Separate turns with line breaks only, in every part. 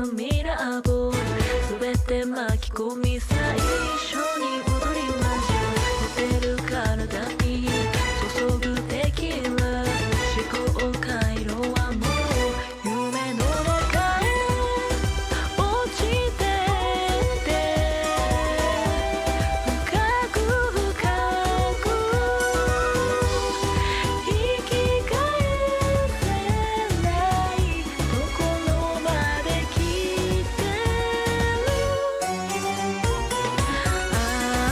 スミラーボール全て巻き込みさ一緒に踊りましょう。寝てる体に注ぐテキーラ思考回路はもう夢の中へ落ちてって深く深く生き返せないところまで来てる。あ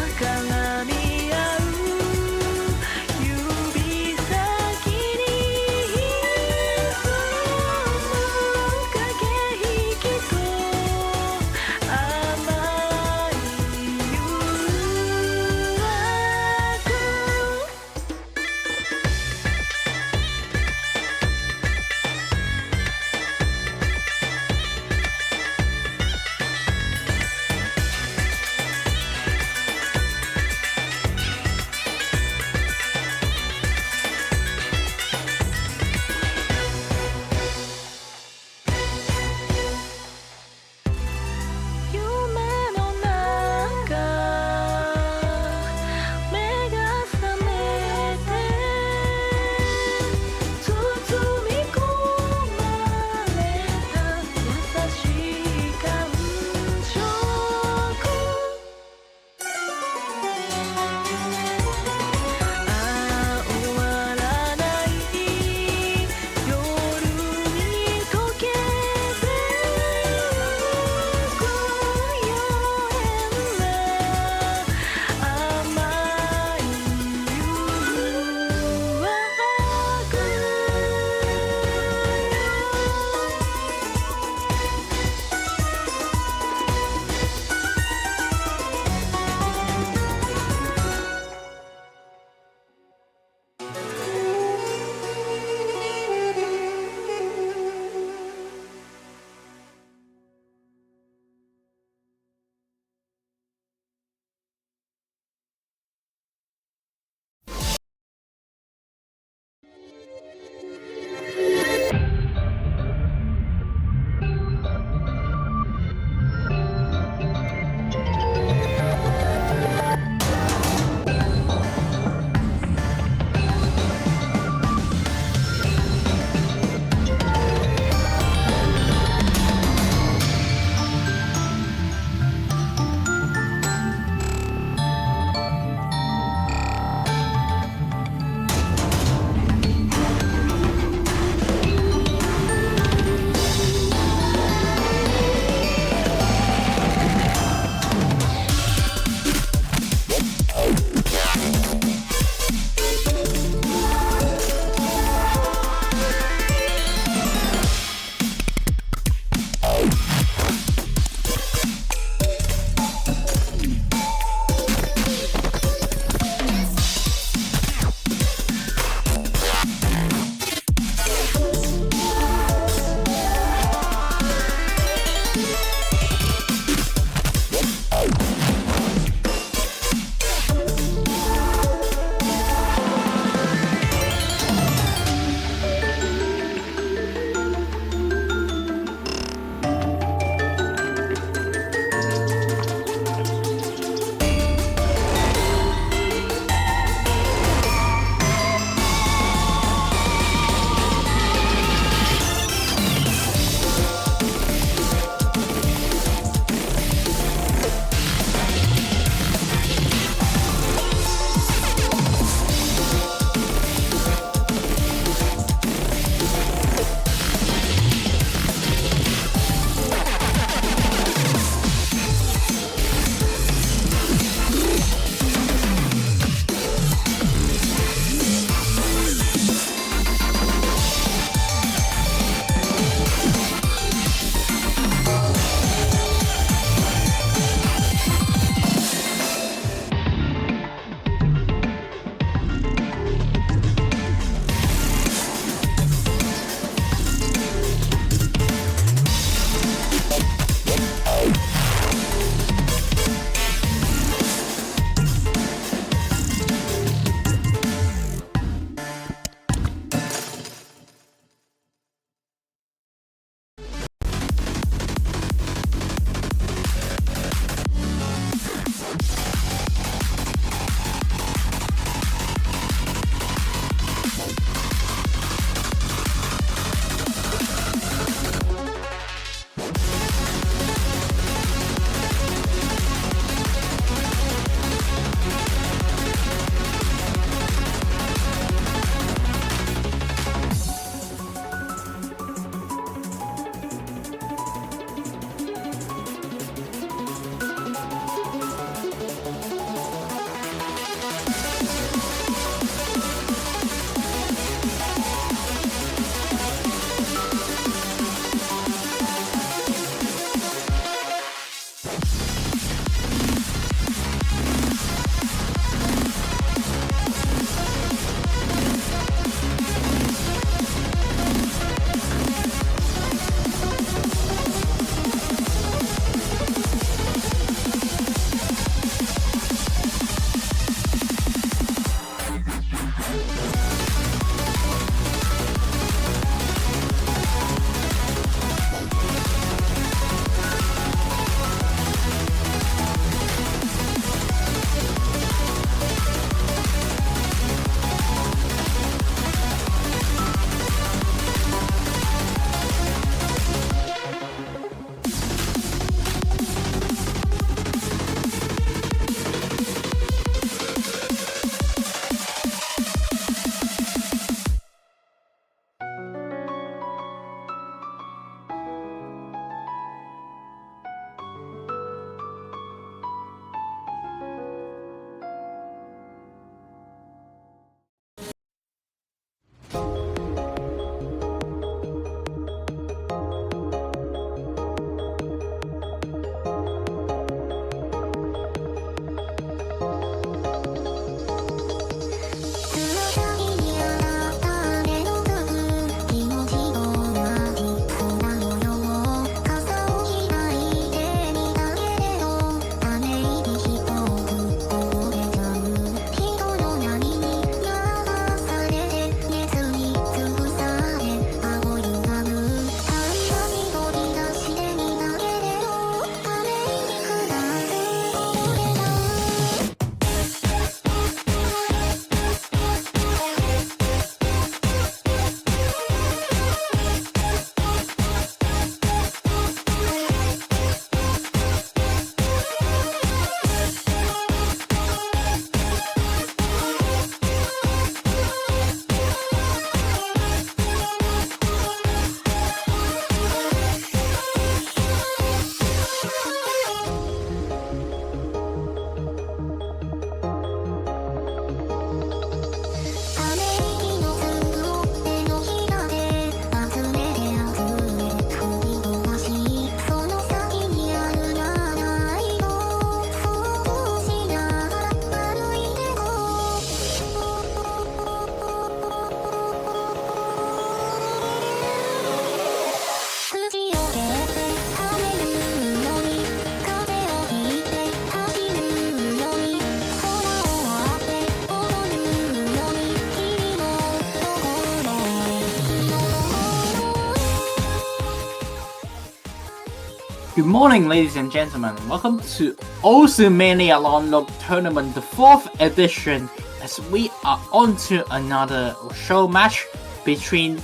Good morning, ladies and gentlemen. Welcome to OMLN4 Long Look Tournament, the 4th edition, as we are on to another show match between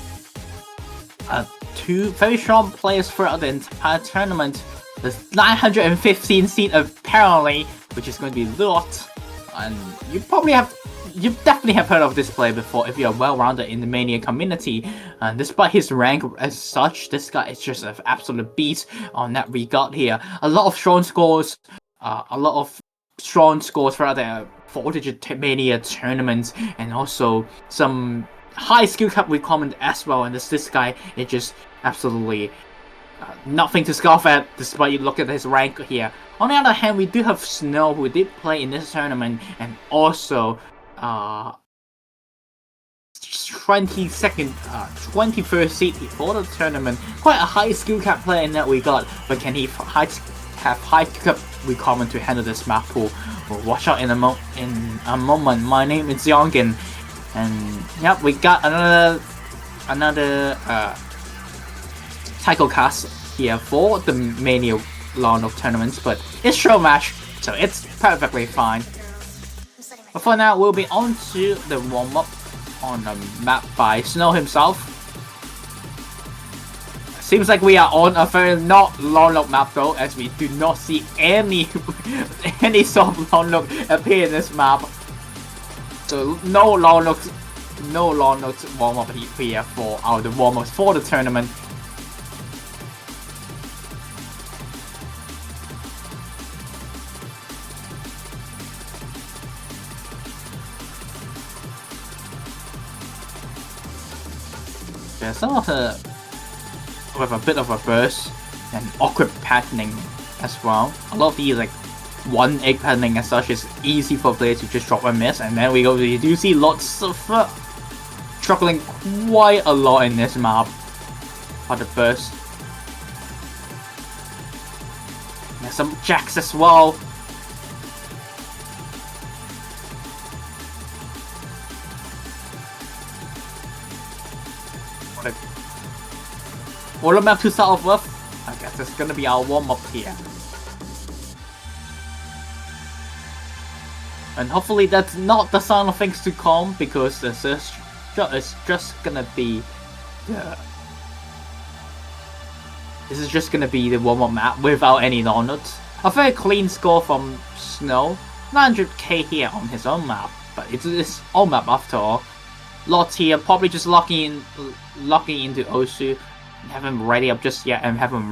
two very strong players throughout the entire tournament. The 915 seed apparently, which is going to be Lott, and you definitely have heard of this player before if you are well-rounded in the Mania community. And despite his rank as such, this guy is just an absolute beast on that regard here. A lot of strong scores throughout the 4-digit Mania tournaments, and also some high skill cap requirement as well. And this guy is just absolutely nothing to scoff at, despite you look at his rank here. On the other hand, we do have Znow, who did play in this tournament, and also 21st seed for the tournament. Quite a high skill cap player in that we got, but can he have high skill cap requirement to handle this map pool? We'll watch out in a moment. My name is Yongin, and yep, we got another title cast here for the Mania Long of tournaments, but it's show match, so it's perfectly fine. But for now, we'll be on to the warm-up on a map by Znow himself. Seems like we are on a very not long look map though, as we do not see any sort of long look appear in this map. So no long looks warm-up here for the warm-ups for the tournament. Some of the with a bit of a burst and awkward patterning as well. A lot of these like one egg patterning as such is easy for players to just drop and miss, and then we do see Lott struggling quite a lot in this map for the burst. There's some jacks as well. What a map to start off with. I guess it's gonna be our warm-up here. And hopefully that's not the sign of things to come, because this is just gonna be the warm-up map without any donuts. A very clean score from Znow. 900k here on his own map, but it's his own map after all. Lott here probably just locking into Osu. Haven't ready up just yet, and haven't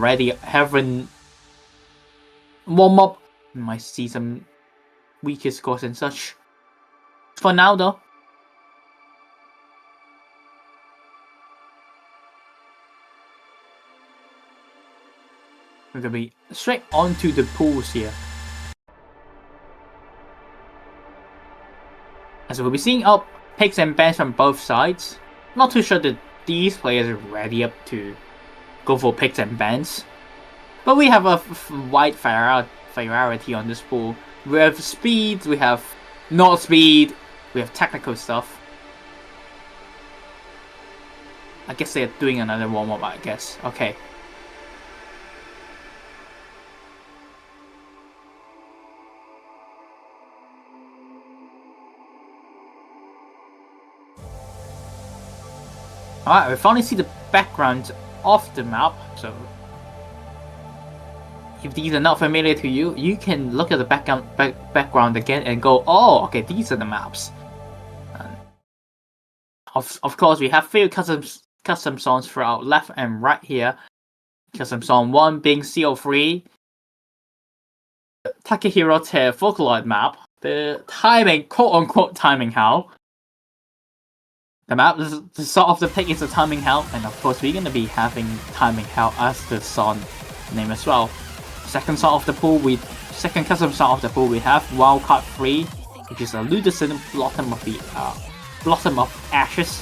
warm up. Might see some weaker scores and such. For now though, we're gonna be straight onto the pools here. As we'll be seeing up picks and bans from both sides. Not too sure that these players are ready up to go for picks and bans, but we have a wide variety on this pool. We have speed, we have not speed, we have technical stuff. I guess they're doing another warm-up, I guess. Okay. Alright, we finally see the background of the map, so if these are not familiar to you, you can look at the background again and go, oh, okay, these are the maps. Of course, we have few custom songs throughout left and right here. Custom song 1 being CO3, Takehiro Tear Vocaloid map, the timing, quote-unquote timing hell. The map, the sort of the pick is the timing hell, and of course we're going to be having timing hell as the song name as well. Second custom song of the pool we have Wildcard 3, which is a Ludicin Blossom of Ashes.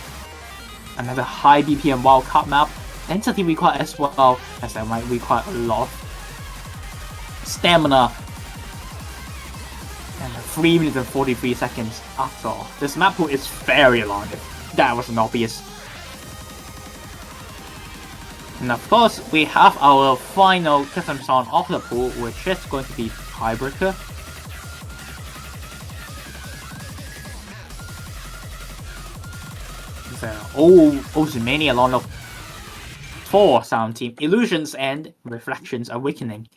Another high BPM wildcard map. Density required as well, as that might require a lot of stamina. And 3 minutes and 43 seconds after all. This map pool is very long. That wasn't obvious. And of course, we have our final custom song of the pool, which is going to be Tiebreaker. Ozymandias along of 4 sound team, Illusions and Reflections Awakening.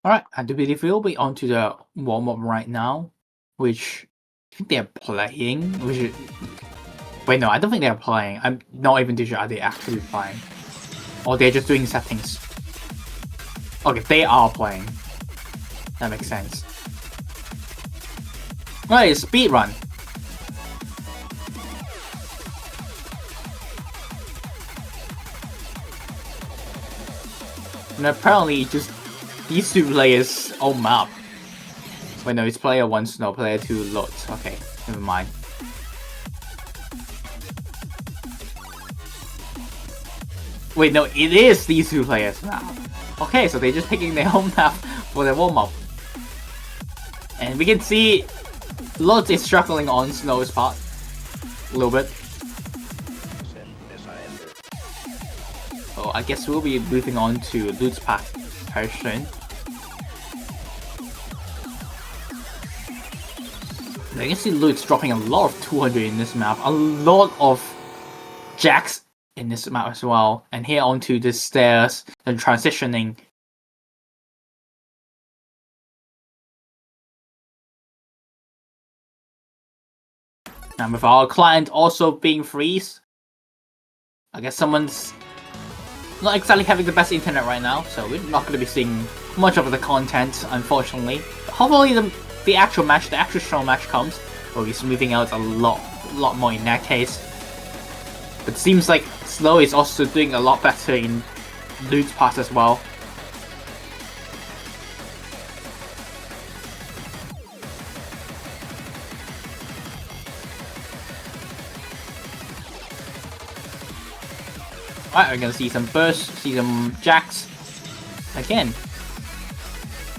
Alright, I do believe we'll be on to the warm-up right now, which I think they're playing. Wait, no, I don't think they're playing. I'm not even too sure are they actually playing. Or they're just doing settings. Okay, they are playing. That makes sense. Right, speedrun. And apparently just these 2 players own map. Wait, no, it's player 1 Znow, player 2 Lott. Okay, never mind. Wait, no, it is these 2 players now. Okay, so they're just picking their own map for their warm-up. And we can see Lott is struggling on Znow's part a little bit. So I guess we'll be moving on to Lott's part very soon. You can see Lott's dropping a lot of 200 in this map, a lot of jacks in this map as well, and here onto the stairs and transitioning. And with our client also being freeze, I guess someone's not exactly having the best internet right now, so we're not going to be seeing much of the content, unfortunately. But hopefully the actual match, the actual show match comes, we'll be smoothing out a lot more in that case. But it seems like Znow is also doing a lot better in Lott's part as well. Alright, we're gonna see some bursts, see some jacks. Again,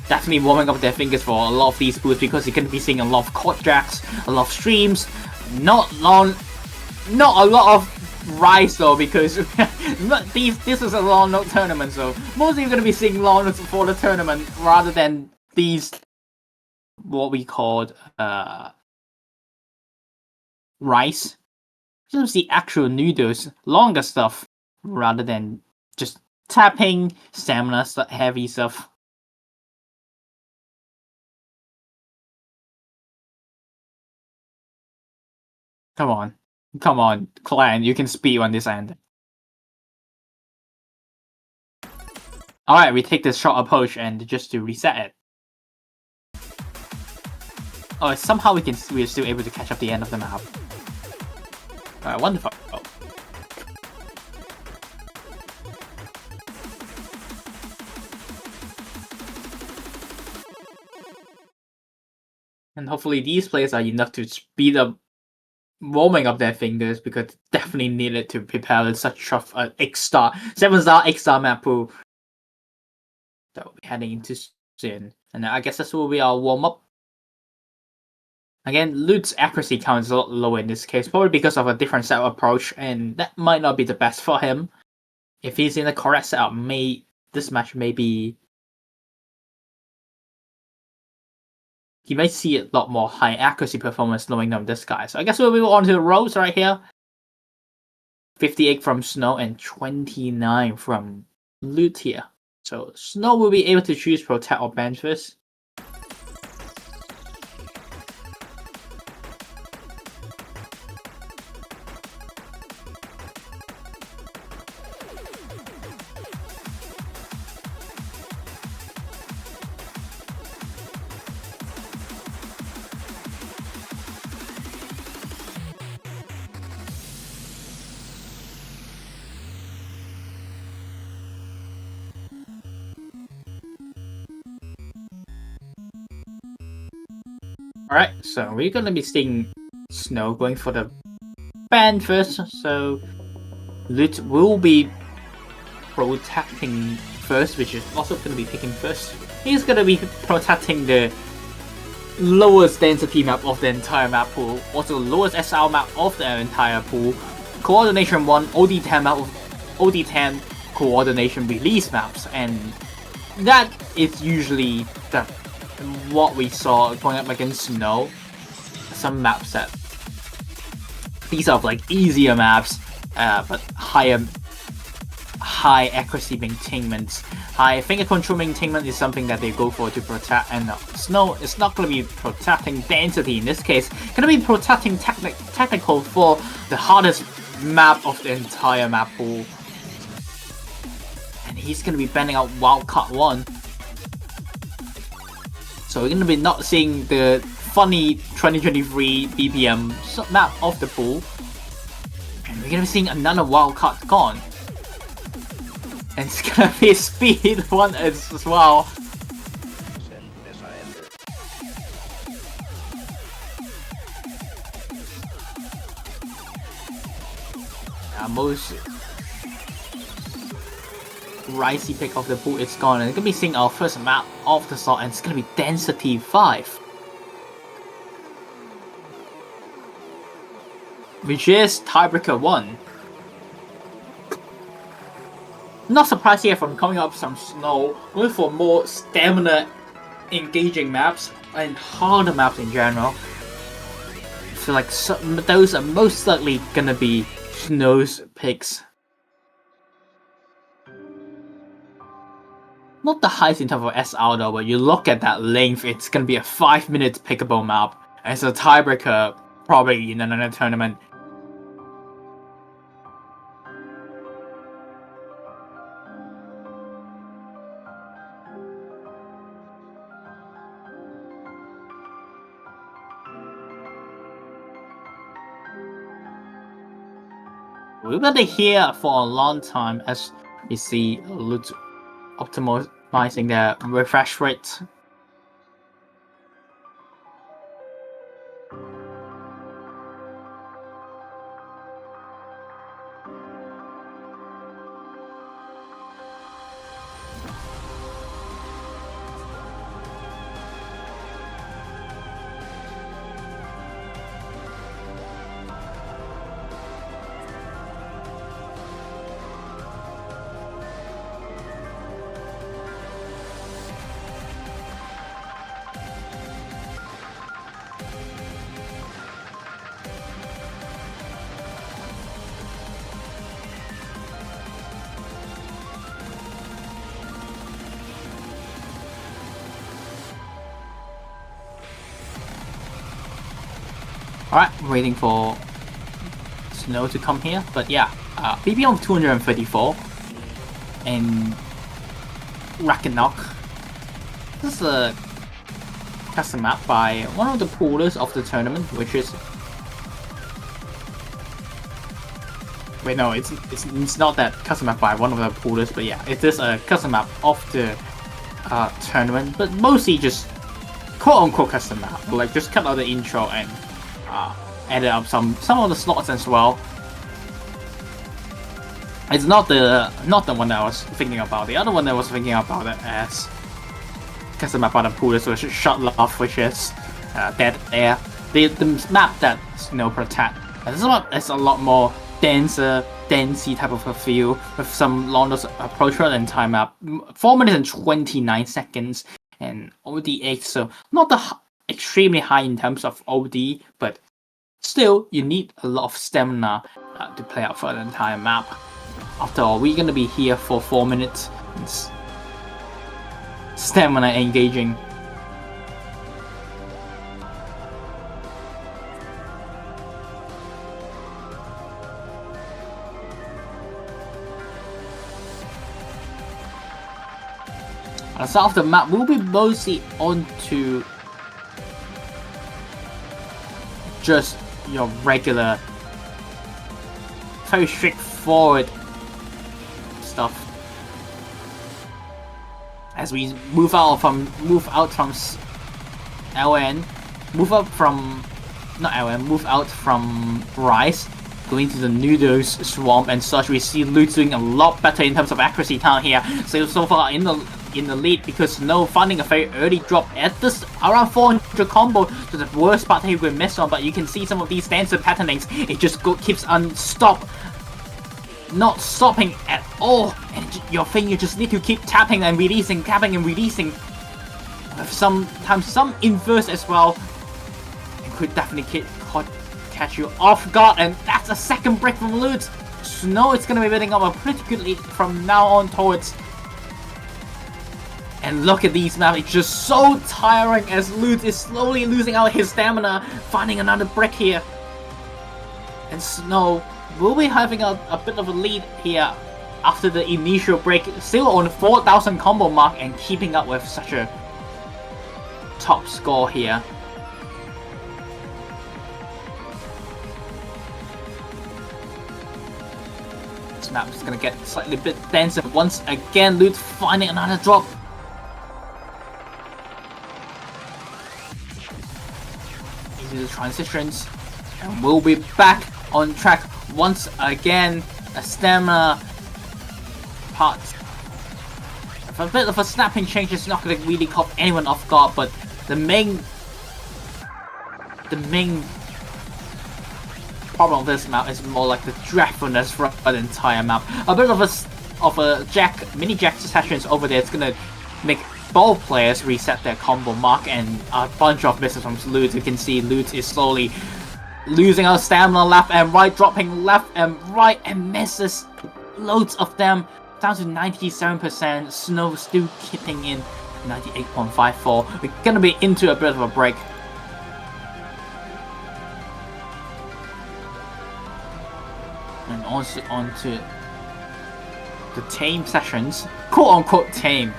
definitely warming up their fingers for a lot of these boosts because you're gonna be seeing a lot of court jacks, a lot of streams, not a lot of rise though because this is a long note tournament, so mostly you're gonna be seeing long notes for the tournament rather than these what we called rice. Just the actual noodles, longer stuff rather than just tapping, stamina, heavy stuff. Come on, clan, you can speed on this end. Alright, we take this short approach and just to reset it. Oh, somehow we're still able to catch up the end of the map. Alright, wonderful. And hopefully these players are enough to speed up warming up their fingers because definitely needed to prepare such an 7-star X-star map pool that we'll be heading into soon. And I guess this will be our warm-up. Again, Lott's accuracy count is a lot lower in this case, probably because of a different setup approach, and that might not be the best for him. If he's in the correct setup, this match may be... He may see a lot more high accuracy performance knowing them this guy. So I guess we'll move on to the roles right here. 58 from Znow and 29 from Lott here. So Znow will be able to choose Protect or Bench first. Alright, so we're gonna be seeing Znow going for the ban first, so Lott will be protecting first, which is also gonna be picking first. He's gonna be protecting the lowest density map of the entire map pool, also lowest SR map of the entire pool, coordination 1, OD10 map, OD10 coordination release maps, and that is usually what we saw going up against Znow. Some maps that these are like easier maps, but high accuracy maintainment, high finger control maintainment is something that they go for to protect. And Znow is not going to be protecting density in this case, going to be protecting technical for the hardest map of the entire map pool. And he's going to be banning out Wildcard 1. So we're going to be not seeing the funny 2023 BPM map of the pool. And we're going to be seeing another Wildcard gone. And it's going to be speed one as well. Most ricey pick of the pool is gone, and we're gonna be seeing our first map of the slot, and it's gonna be Density 5, which is Tiebreaker 1. Not surprised here from coming up some Znow, going for more stamina engaging maps and harder maps in general. I feel like those are most likely gonna be Znow's picks. Not the highest in terms of SR though, but you look at that length, it's gonna be a 5-minute pickable map. As a tiebreaker, probably in another tournament. We've been here for a long time as we see Lott optimizing their refresh rate. Alright, waiting for Znow to come here, but yeah, BPM of 234 and Ragnarok. This is a custom map by one of the poolers of the tournament, which is... Wait, no, it's not that custom map by one of the poolers, but yeah, it is a custom map of the tournament, but mostly just quote-unquote custom map. Like, just cut out the intro and added up some of the slots as well. It's not the one that I was thinking about. The other one that I was thinking about it as custom map by the poolers, which is Shot Love, which is Dead Air. The map that Znow protect. It's a lot more denser, densey type of a feel with some longer approach rate and time map. 4 minutes and 29 seconds and OD8, so not the extremely high in terms of OD, but still you need a lot of stamina to play out for the entire map. After all, we're gonna be here for 4 minutes. It's stamina engaging. The start of the map will be mostly onto just your regular, very straightforward stuff. As we move out from LN, move up from not LM, move out from Rise, going to the Noodles Swamp and such. We see Lott doing a lot better in terms of accuracy down here. So far in the lead because Znow finding a very early drop at this around 400 combo to the worst part he will miss on, but you can see some of these dancer patternings. It just keeps not stopping at all, and your thing you just need to keep tapping and releasing, with sometimes some inverse as well. It could definitely catch you off guard, and that's a second break from Lott. Znow is gonna be building up a pretty good lead from now on towards. And look at these maps, it's just so tiring as Lott is slowly losing out his stamina, finding another break here. And Znow will be having a bit of a lead here after the initial break, still on 4,000 combo mark and keeping up with such a top score here. This map is gonna get slightly bit denser once again. Lott finding another drop. Into the transitions, and we'll be back on track once again. A stamina part. A bit of a snapping change is not going to really caught anyone off guard, but the main problem of this map is more like the dreadfulness for the entire map. A bit of a mini jack sessions over there. It's gonna make both players reset their combo mark, and a bunch of misses from Lott. You can see Lott is slowly losing our stamina left and right, dropping left and right, and misses loads of them, down to 97%. Znow still keeping in 98.54. We're gonna be into a bit of a break. And also onto the tame sessions, quote-unquote tame.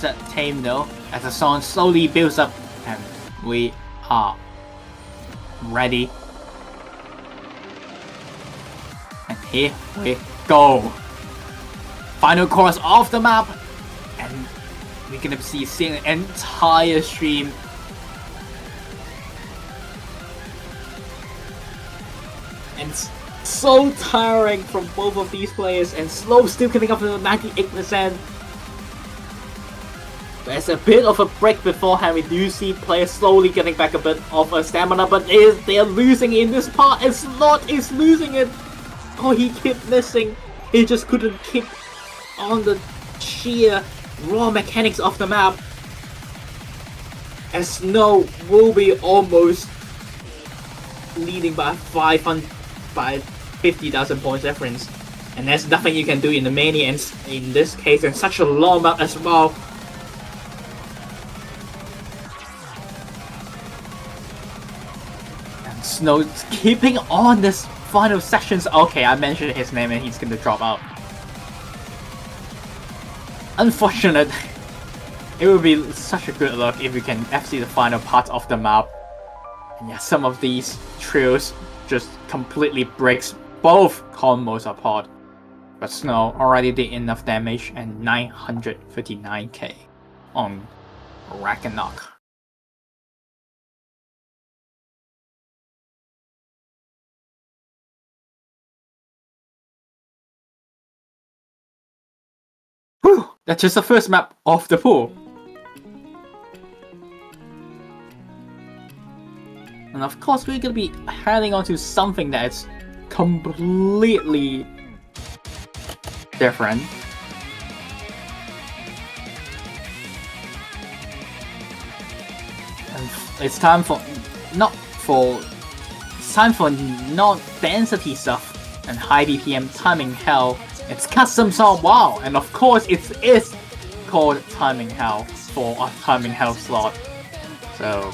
That tame though, as the song slowly builds up, and we are ready. And here we go. Final chorus of the map, and we're gonna see an entire stream. And it's so tiring from both of these players, and Znow still getting up to 98%. There's a bit of a break beforehand. We do see players slowly getting back a bit of a stamina, but they are losing in this part, and Lott is losing it. Oh, he kept missing. He just couldn't keep on the sheer raw mechanics of the map. And Znow will be almost leading by 50,000 points difference. And there's nothing you can do in the mania, and in this case, in such a long map as well. Znow's keeping on this final sections. Okay, I mentioned his name and he's gonna drop out. Unfortunate. It would be such a good look if we can FC the final part of the map. And yeah, some of these trios just completely breaks both combos apart. But Znow already did enough damage, and 959k on Ragnarok. Whew, that's just the first map of the pool. And of course we're gonna be heading on to something that's completely different. And it's time for non-density stuff and high BPM timing hell. It's custom song, wow, and of course it is called timing hell for a timing hell slot. So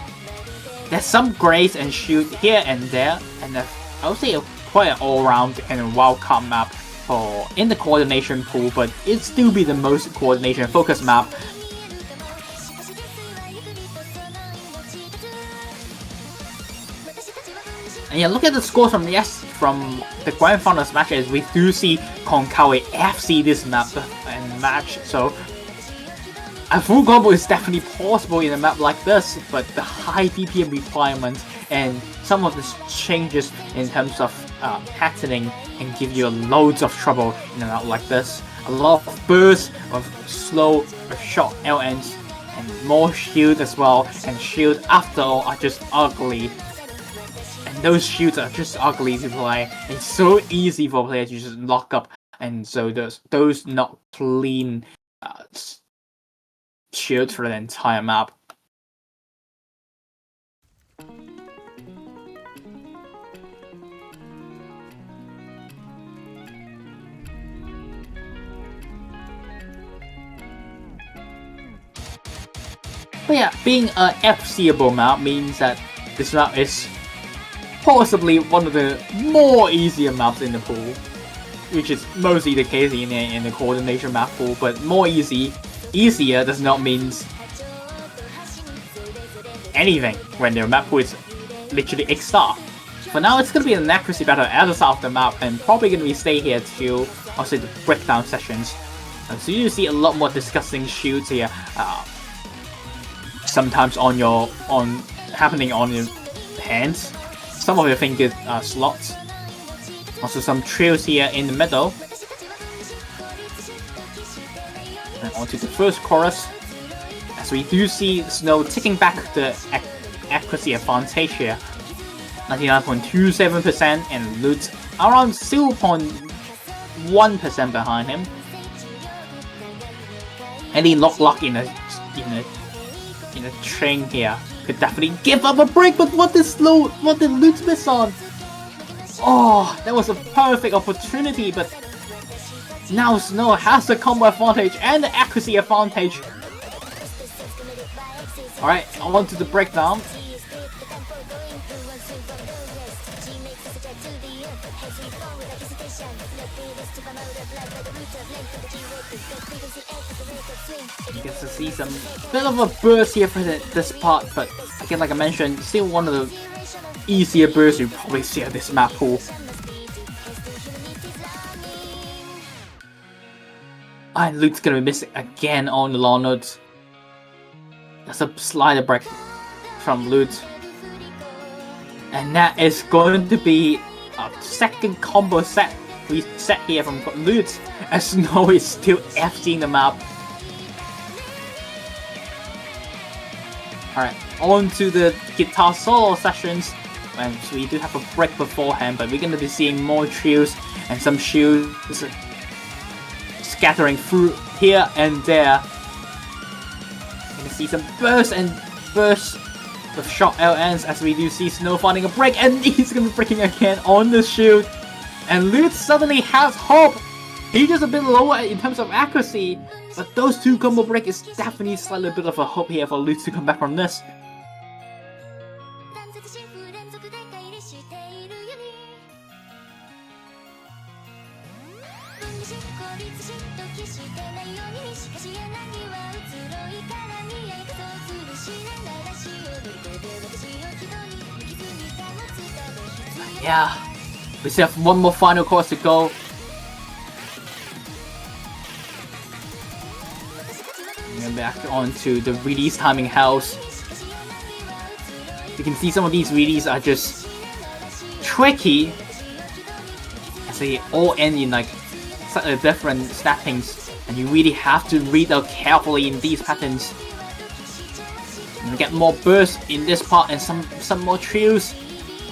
there's some grace and shoot here and there, and I would say quite an all-round and wild-card map for in the coordination pool, but it still be the most coordination focused map. And yeah, look at the scores from the grand finals matches. We do see Konkawi FC this map and match, so a full combo is definitely possible in a map like this, but the high DPM requirements and some of the changes in terms of patterning can give you loads of trouble in a map like this. A lot of bursts of slow or short LNs and more shield as well, and shield after all are just ugly. And those shields are just ugly to play. It's so easy for players to just lock up, and so those not clean shields for the entire map. But yeah, being a FCable map means that this map is possibly one of the more easier maps in the pool, which is mostly the case in the coordination map pool. But easier does not mean anything when the map pool is literally X-star. For now, it's gonna be an accuracy battle at the start of the map, and probably gonna be stay here till also the breakdown sessions. So you see a lot more disgusting shoots here. Sometimes happening on your hands. Some of your fingers slots. Also some trails here in the middle. And onto the first chorus. As we do see Znow taking back the accuracy advantage here. 99.27% and Lott around 0.1% behind him. Any lock in a train here could definitely give up a break, but what did Lott miss on? Oh, that was a perfect opportunity, but now Znow has the combo advantage and the accuracy advantage. Alright, on to the breakdown. You get to see some bit of a burst here for this part, but again, like I mentioned, still one of the easier bursts you probably see at this map pool. And Lott's gonna be missing again on the long notes. That's a slider break from Lott. And that is going to be a second combo set reset here from Lott, as Znow is still FCing the map. Alright, on to the guitar solo sessions. And so we do have a break beforehand, but we're going to be seeing more trios and some shields scattering through here and there. You can see some bursts with short LNs as we do see Znow finding a break, and he's going to be breaking again on the shield. And Lott suddenly has hope. He's just a bit lower in terms of accuracy, but those two combo break is definitely slightly a bit of a hope here for Lott to come back from this. Yeah, we still have one more final course to go. And back on to the release timing house. You can see some of these releases are just tricky, as they all end in like slightly different snappings, and you really have to read out carefully in these patterns. And get more bursts in this part and some more trios.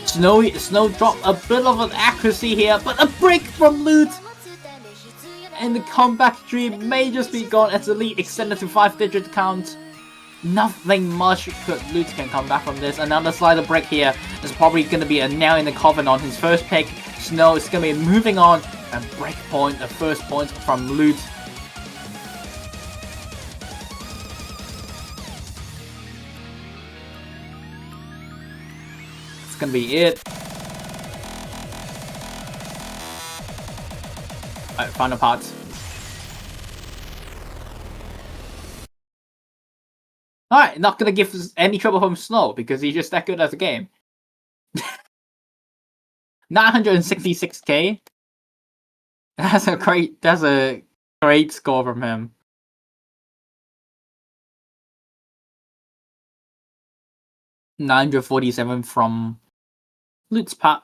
Znow dropped a bit of an accuracy here, but a break from Lott! And the comeback dream may just be gone as the lead extended to 5-digit count. Nothing much Lott can come back from this. Another slider break here is probably going to be a nail in the coffin on his first pick. Znow is going to be moving on and break point, the first point from Lott. That's gonna be it. Alright, final part. Alright, not gonna give us any trouble from Znow because he's just that good at the game. 966k. That's a great score from him. $947 from Lott's part.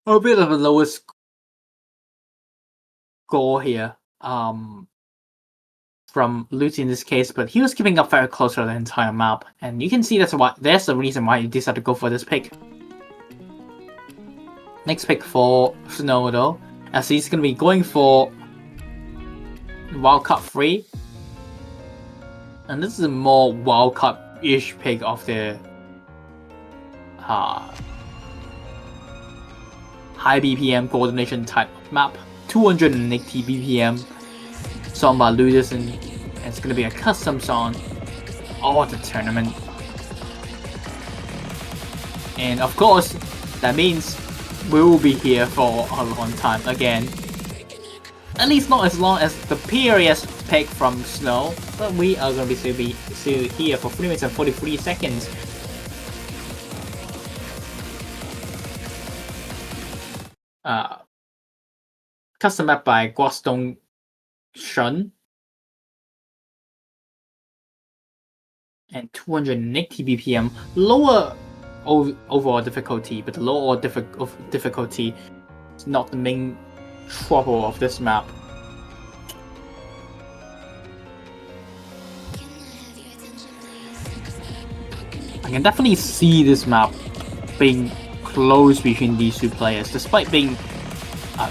A bit of a lower score here. From Lott in this case, but he was keeping up very close to the entire map, and you can see that's the reason why he decided to go for this pick. Next pick for Znow though, as he's gonna be going for Wildcard 3, and this is a more Wildcard-ish pick of the high BPM coordination type map. 280 BPM. Song by Lott, and it's gonna be a custom song all the tournament. And of course, that means we will be here for a long time again. At least not as long as the previous pick from Znow, but we are gonna be still here for 3 minutes and 43 seconds. Custom map by Guastong Shun, and 280 BPM, lower overall difficulty, but the lower difficulty is not the main trouble of this map. I can definitely see this map being close between these two players, despite being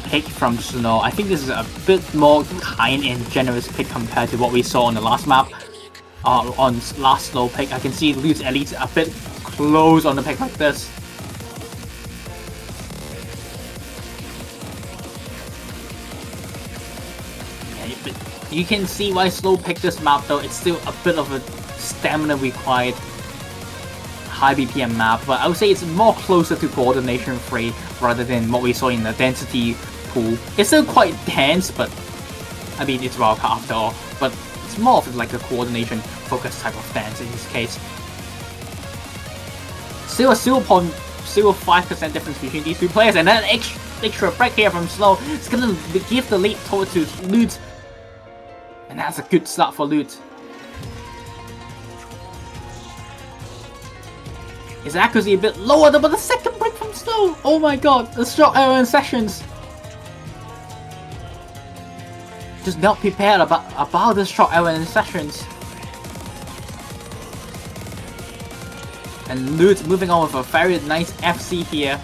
pick from Znow. I think this is a bit more kind and generous pick compared to what we saw on the last map. On last Znow pick, I can see Lott at least a bit close on the pick like this. Yeah, but you can see why Znow picked this map though. It's still a bit of a stamina required high BPM map, but I would say it's more closer to coordination 3 rather than what we saw in the density pool. It's still quite dense, but I mean it's wildcard after all, but it's more of like a coordination focused type of dance in this case. Still a 0.05% difference between these two players, and that extra break here from Znow is gonna give the lead towards Lott, and that's a good start for Lott. His accuracy a bit lower, but the second break from Znow! Oh my god, the shot error in sessions! Just not prepared about this shot error in sessions. And Lott moving on with a very nice FC here.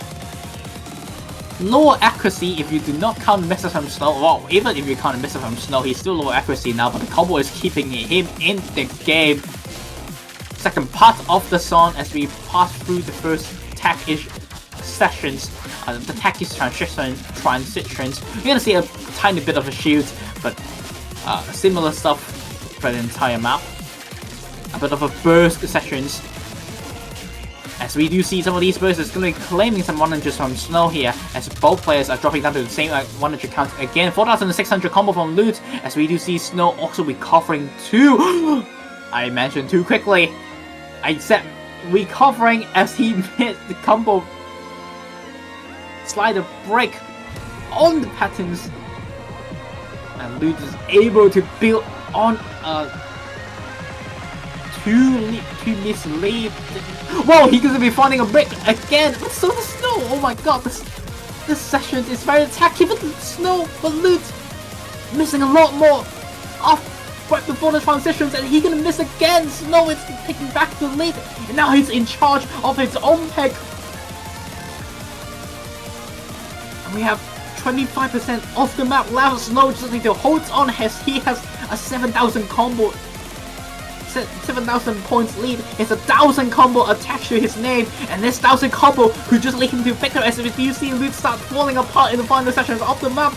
Lower accuracy if you do not count misses from Znow. Well, even if you count misses from Znow, he's still lower accuracy now, but the combo is keeping him in the game. Second part of the song as we pass through the first tech-ish sessions, the tech-ish transitions. You're gonna see a tiny bit of a shield, but similar stuff for the entire map. A bit of a burst sessions. As we do see some of these bursts, it's going to be claiming some 100s from Znow here, as both players are dropping down to the same 100 count again. 4,600 combo from Lott, as we do see Znow also recovering too. I mentioned too quickly. I said recovering as he missed the combo slider break on the patterns, and Lott is able to build on a 2-miss lead. Whoa, he's gonna be finding a break again. So the Znow. Oh my god, this session is very attacky, but Znow, but Lott missing a lot more off right before the transitions, and he's gonna miss again. Znow is taking back the lead, and now he's in charge of his own pick. And we have 25% of the map left. Znow just need to hold on as he has a 7,000 combo. 7,000 points lead. It's 1,000 combo attached to his name, and this 1,000 combo could just lead him to victory, as if you see Lott start falling apart in the final sections of the map.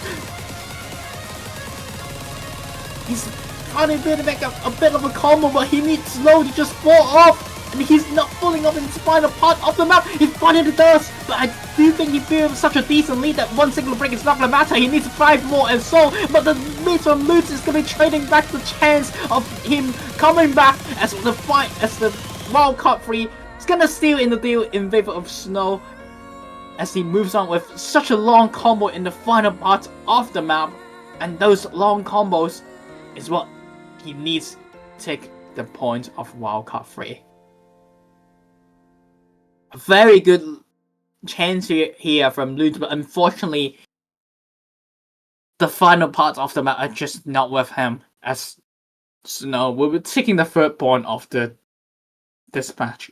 He's trying to make a bit of a combo, but he needs Znow to just fall off, and he's not falling off in the final part of the map. He finally does. but I do think he built such a decent lead that one single break is not gonna matter. He needs 5 more and so, but the lead from Lott is gonna be trading back the chance of him coming back as the wildcard 3 is gonna steal in the deal in favor of Znow as he moves on with such a long combo in the final part of the map, and those long combos is what he needs to take the point of wildcard 3. A very good chance here from Lott, but unfortunately the final parts of the map are just not with him, as Znow will be taking the 3rd point of this match.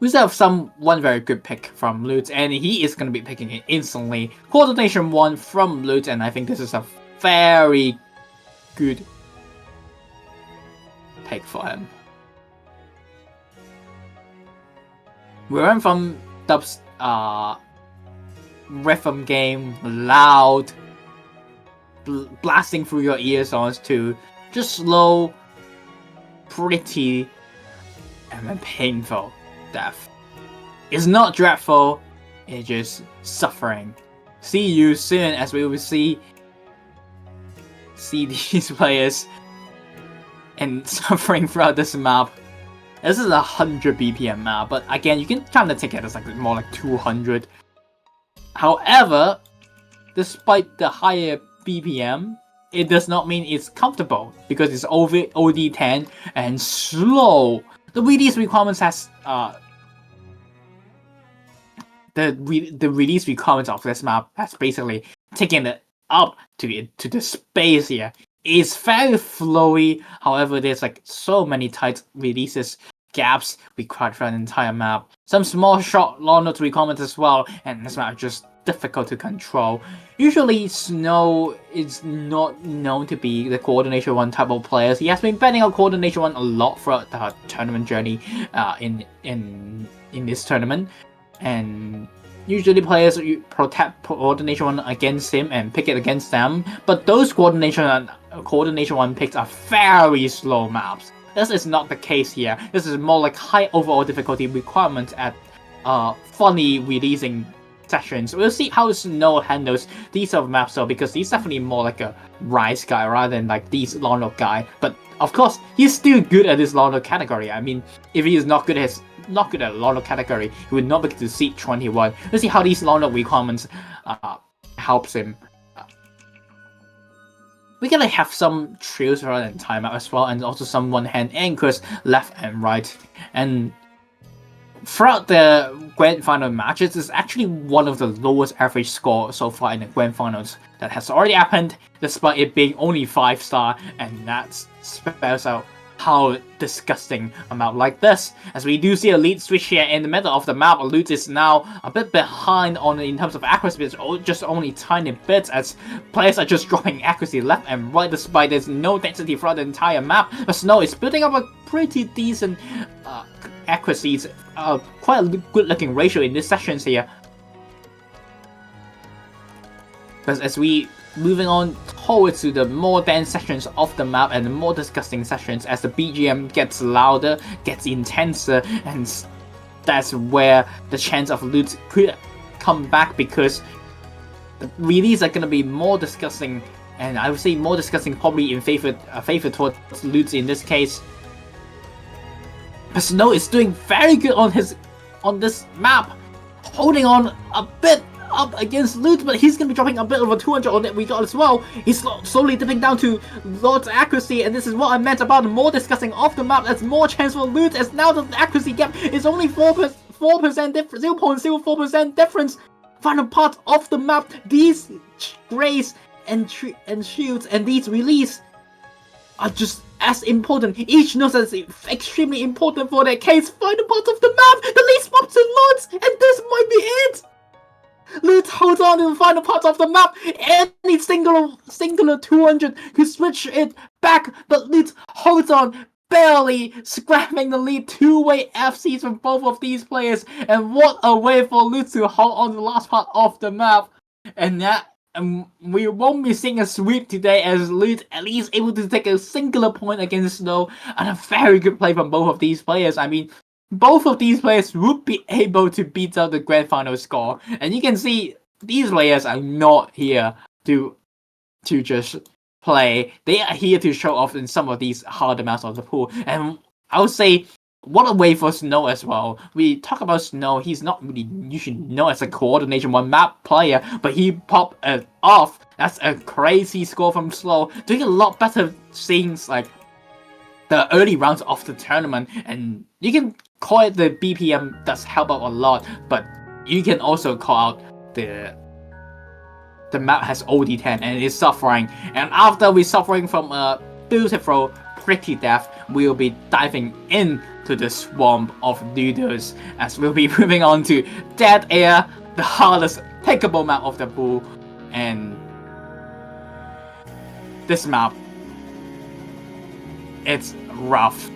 We still have one very good pick from Lott, and he is going to be picking it instantly. Coordination 1 from Lott, and I think this is a very good pick for him. We went from Dub's rhythm game, loud, blasting through your ears on, to just slow, pretty, and then painful death. It's not dreadful, it's just suffering. See you soon as we will see these players and suffering throughout this map. This is a 100 BPM map, but again, you can kind of take it as like more like 200. However, despite the higher BPM, it does not mean it's comfortable because it's over OD10 and slow. The release requirements has the release requirements of this map has basically taken it up to the space here. It's very flowy, however there's like so many tight releases gaps required for an entire map. Some small short long note requirements as well, and this map is just difficult to control. Usually Znow is not known to be the Coordination 1 type of players. He has been betting on Coordination 1 a lot throughout the tournament journey in this tournament, and usually players protect Coordination 1 against him and pick it against them, but those Coordination 1 picks are very slow maps. This is not the case here. This is more like high overall difficulty requirements at funny releasing sessions. We'll see how Znow handles these sort of maps though, because he's definitely more like a Rise guy rather than like these long note guy. But of course, he's still good at this long note category. I mean, if he is not good at long note category, he would not be able to seed 21. Let's see how these long note requirements helps him. We're gonna have some trails around the entire map as well, and also some one-hand anchors left and right. And throughout the Grand Final matches, it's actually one of the lowest average score so far in the Grand Finals that has already happened, despite it being only 5-star, and that spells out how disgusting a map like this. As we do see a lead switch here in the middle of the map, Lott is now a bit behind in terms of accuracy, it's just only tiny bits as players are just dropping accuracy left and right despite there's no density throughout the entire map. But Znow is building up a pretty decent accuracies, quite a good looking ratio in these sessions here. Because as we moving on towards to the more dense sections of the map and the more disgusting sessions, as the BGM gets louder, gets intenser, and that's where the chance of Lott could come back, because the release are going to be more disgusting, and I would say more disgusting probably in favor towards Lott in this case. But Znow is doing very good on this map, holding on a bit up against Lott, but he's going to be dropping a bit of a 200 on that we got as well. He's slowly dipping down to Lott's accuracy, and this is what I meant about the more disgusting of the map. There's more chance for Lott, as now the accuracy gap is only 4% difference, 0.04% difference. Final part of the map, these grays and shields and these release are just as important. Each knows that it's extremely important for their case. Final part of the map, the lead swap to Lott, and this might be it. Lott holds on to the final part of the map. Any singular 200 could switch it back, but Lott holds on, barely scrapping the lead. Two-way FCs from both of these players, and what a way for Lott to hold on to the last part of the map. And that we won't be seeing a sweep today as Lott at least able to take a singular point against Znow, and a very good play from both of these players. I mean, both of these players would be able to beat out the grand final score, and you can see these players are not here to just play. They are here to show off in some of these harder maps of the pool, and I would say what a way for Znow as well. We talk about Znow, he's not really usually known as a coordination one map player, but he popped it off. That's a crazy score from Znow, doing a lot better things like the early rounds of the tournament, and you can call it the BPM does help out a lot, but you can also call out the map has OD10 and it's suffering, and after we suffering from a beautiful pretty death, we'll be diving into the swamp of noodles as we'll be moving on to Dead Air, the hardest pickable map of the pool. And this map, it's rough.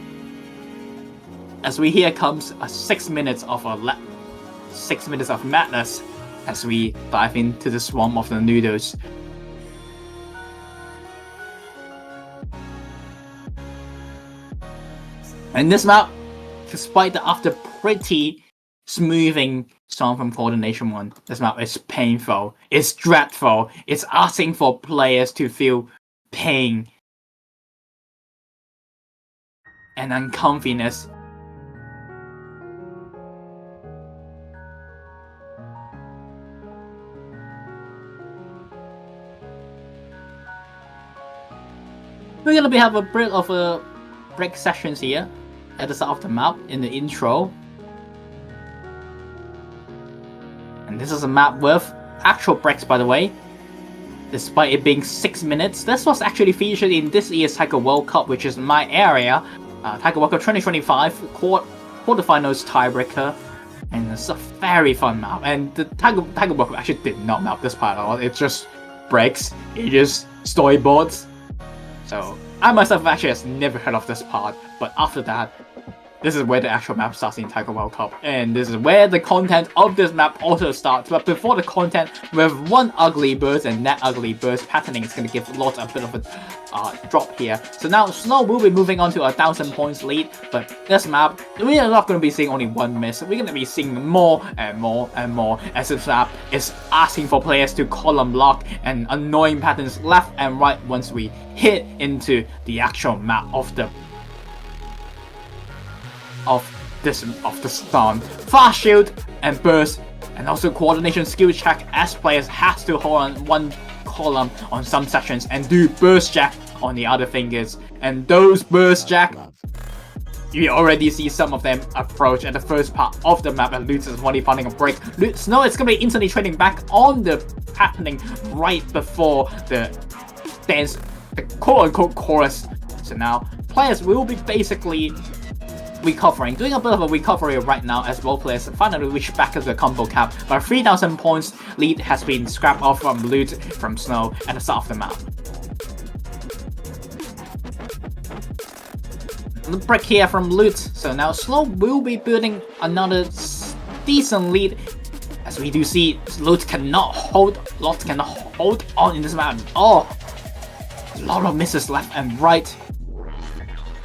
As we here comes a 6 minutes of 6 minutes of madness as we dive into the swamp of the noodles. And this map, despite the after pretty smoothing song from Coordination 1, this map is painful, it's dreadful, it's asking for players to feel pain and uncomfiness. We're gonna have a bit of a break sessions here at the start of the map in the intro. And this is a map with actual breaks, by the way. Despite it being 6 minutes, this was actually featured in this year's Tiger World Cup, which is my area. Tiger World Cup 2025 quarterfinals tiebreaker. And it's a very fun map. And the Tiger World Cup actually did not map this part at all. It just breaks, it just storyboards. So I myself actually has never heard of this part, but after that, this is where the actual map starts in Tiger World Cup, and this is where the content of this map also starts. But before the content, we have one ugly burst, and that ugly burst patterning is going to give Lott a bit of a drop here. So now Znow will be moving on to a 1,000 points lead, but this map, we are not going to be seeing only one miss. We're going to be seeing more and more and more, as this map is asking for players to column lock and annoying patterns left and right once we hit into the actual map of the stun. Fast shield and burst, and also coordination skill check as players has to hold on one column on some sections and do burst jack on the other fingers. And those burst jack, you already see some of them approach at the first part of the map, and Lott is only finding a break. Znow is going to be instantly trading back on the happening right before the dance, the quote-unquote chorus. So now players will be basically recovering, doing a bit of a recovery right now as both players finally reach back into the combo cap, but 3,000 points lead has been scrapped off from Lott from Znow at the start of the map. The break here from Lott, so now Znow will be building another decent lead, as we do see Lott cannot hold on in this map. Oh, a lot of misses left and right.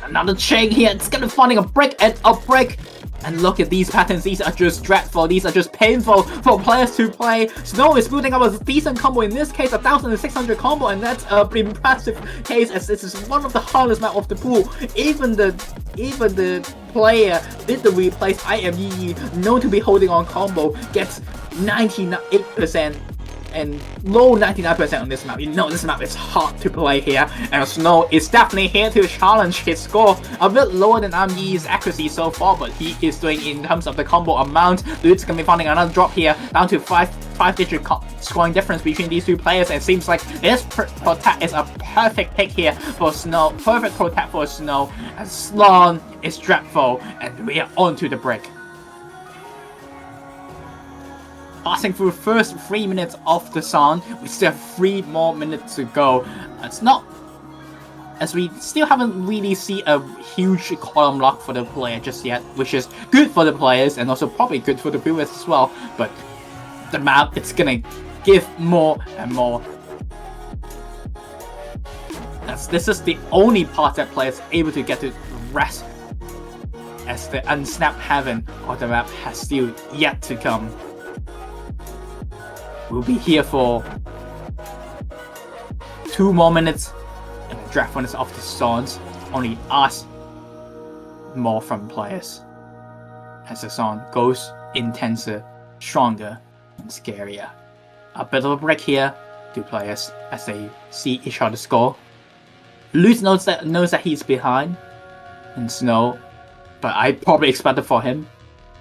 Another chain here, it's gonna finding a break and a break. And look at these patterns, these are just dreadful, these are just painful for players to play. Znow is building up a decent combo, in this case 1,600 combo, and that's a pretty impressive case as this is one of the hardest map of the pool. Even the player did the replace imyeeyee, known to be holding on combo, gets 98% and low 99% on this map. You know this map is hard to play here, and Znow is definitely here to challenge his score. A bit lower than imyeeee's accuracy so far, but he is doing in terms of the combo amount. Lott's gonna be finding another drop here, down to 5-digit scoring difference between these two players, and it seems like this protect is a perfect pick here for Znow. Perfect protect for Znow, and Slon is dreadful, and we are on to the break. Passing through the first 3 minutes of the song, we still have 3 more minutes to go. It's not, as we still haven't really seen a huge column lock for the player just yet, which is good for the players and also probably good for the viewers as well. But the map, it's gonna give more and more. As this is the only part that players able to get to rest, as the unsnapped heaven of the map has still yet to come. We'll be here for 2 more minutes, and the draftfulness of the songs only asks more from players as the song goes intenser, stronger, and scarier. A bit of a break here to players as they see each other score. Lott knows that he's behind in Znow, but I probably expected for him.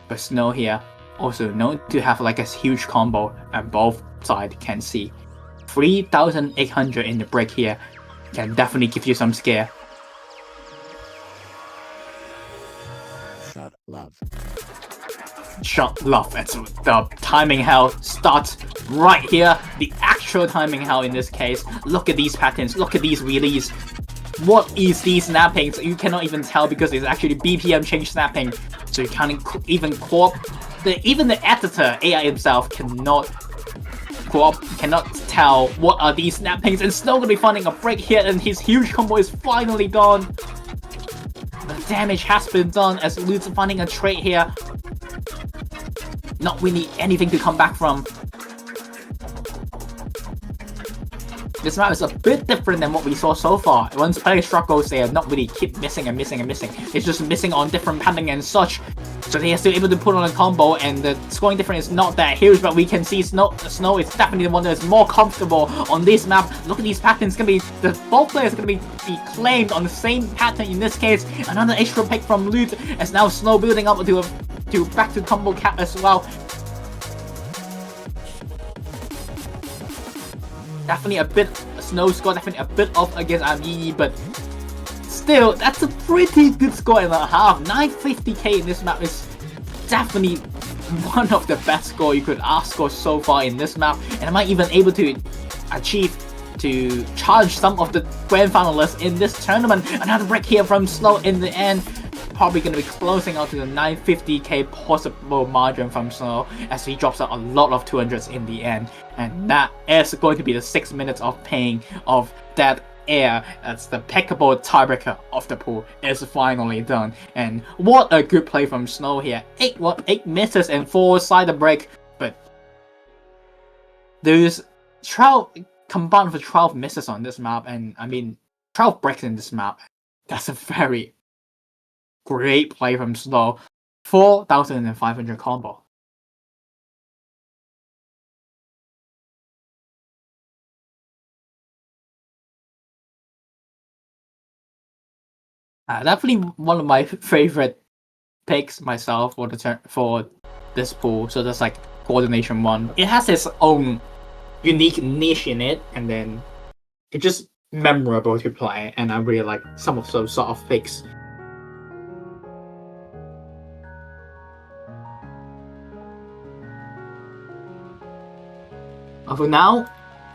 But Znow here also known to have like a huge combo, and both sides can see 3,800 in the break here can definitely give you some scare.
Shot love.
Shot love. It's the timing hell starts right here. The actual timing hell in this case. Look at these patterns. Look at these release. What is these snappings? You cannot even tell because it's actually BPM change snapping. So you can't even co-op. Even the editor, AI himself, cannot tell what are these snappings. And Znow gonna be finding a break here, and his huge combo is finally done. The damage has been done as Lott's finding a trade here. Not really anything to come back from. This map is a bit different than what we saw so far. Once players struggles, they are not really keep missing and missing and missing. It's just missing on different patterning and such. So they are still able to put on a combo, and the scoring difference is not that huge, but we can see Znow is definitely the one that is more comfortable on this map. Look at these patterns. Both players are gonna be claimed on the same pattern in this case. Another extra pick from Lott, as now Znow building up to back to combo cap as well. Definitely a bit, Znow score definitely a bit off against imyeeyee, but still, that's a pretty good score and a half. 950k in this map is definitely one of the best score you could ask for so far in this map, and am I even able to achieve to charge some of the grand finalists in this tournament? Another break here from Znow in the end. Probably going to be closing out to the 950k possible margin from Znow as he drops out a lot of 200s in the end, and that is going to be the 6 minutes of pain of that air as the pickable tiebreaker of the pool is finally done. And what a good play from Znow here. 8 misses and 4 side break, but there's 12 combined for 12 misses on this map, and I mean 12 breaks in this map. That's a very great play from Znow. 4,500 combo. Definitely one of my favorite picks myself for this pool. So that's like coordination 1. It has its own unique niche in it, and then it's just memorable to play, and I really like some of those sort of picks. For now,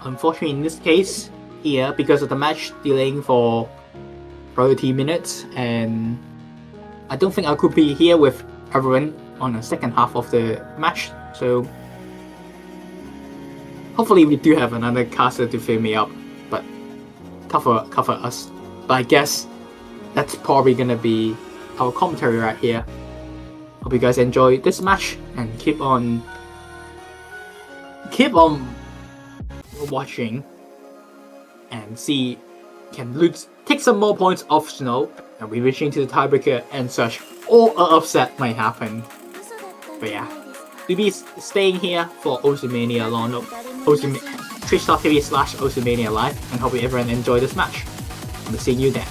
unfortunately in this case here, because of the match delaying for 30 minutes, and I don't think I could be here with everyone on the second half of the match, so hopefully we do have another caster to fill me up, but cover us. But I guess that's probably gonna be our commentary right here. Hope you guys enjoy this match and keep on watching and see can Lott take some more points off Znow and we reaching to the tiebreaker and such, or an upset might happen. But yeah, to be staying here for Twitch.tv/OCMania Live, and hope everyone enjoy this match. I'll see you there.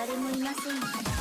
誰もいません。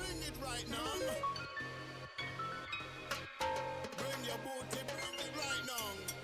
bring it right now. Bring your booty, bring it right now.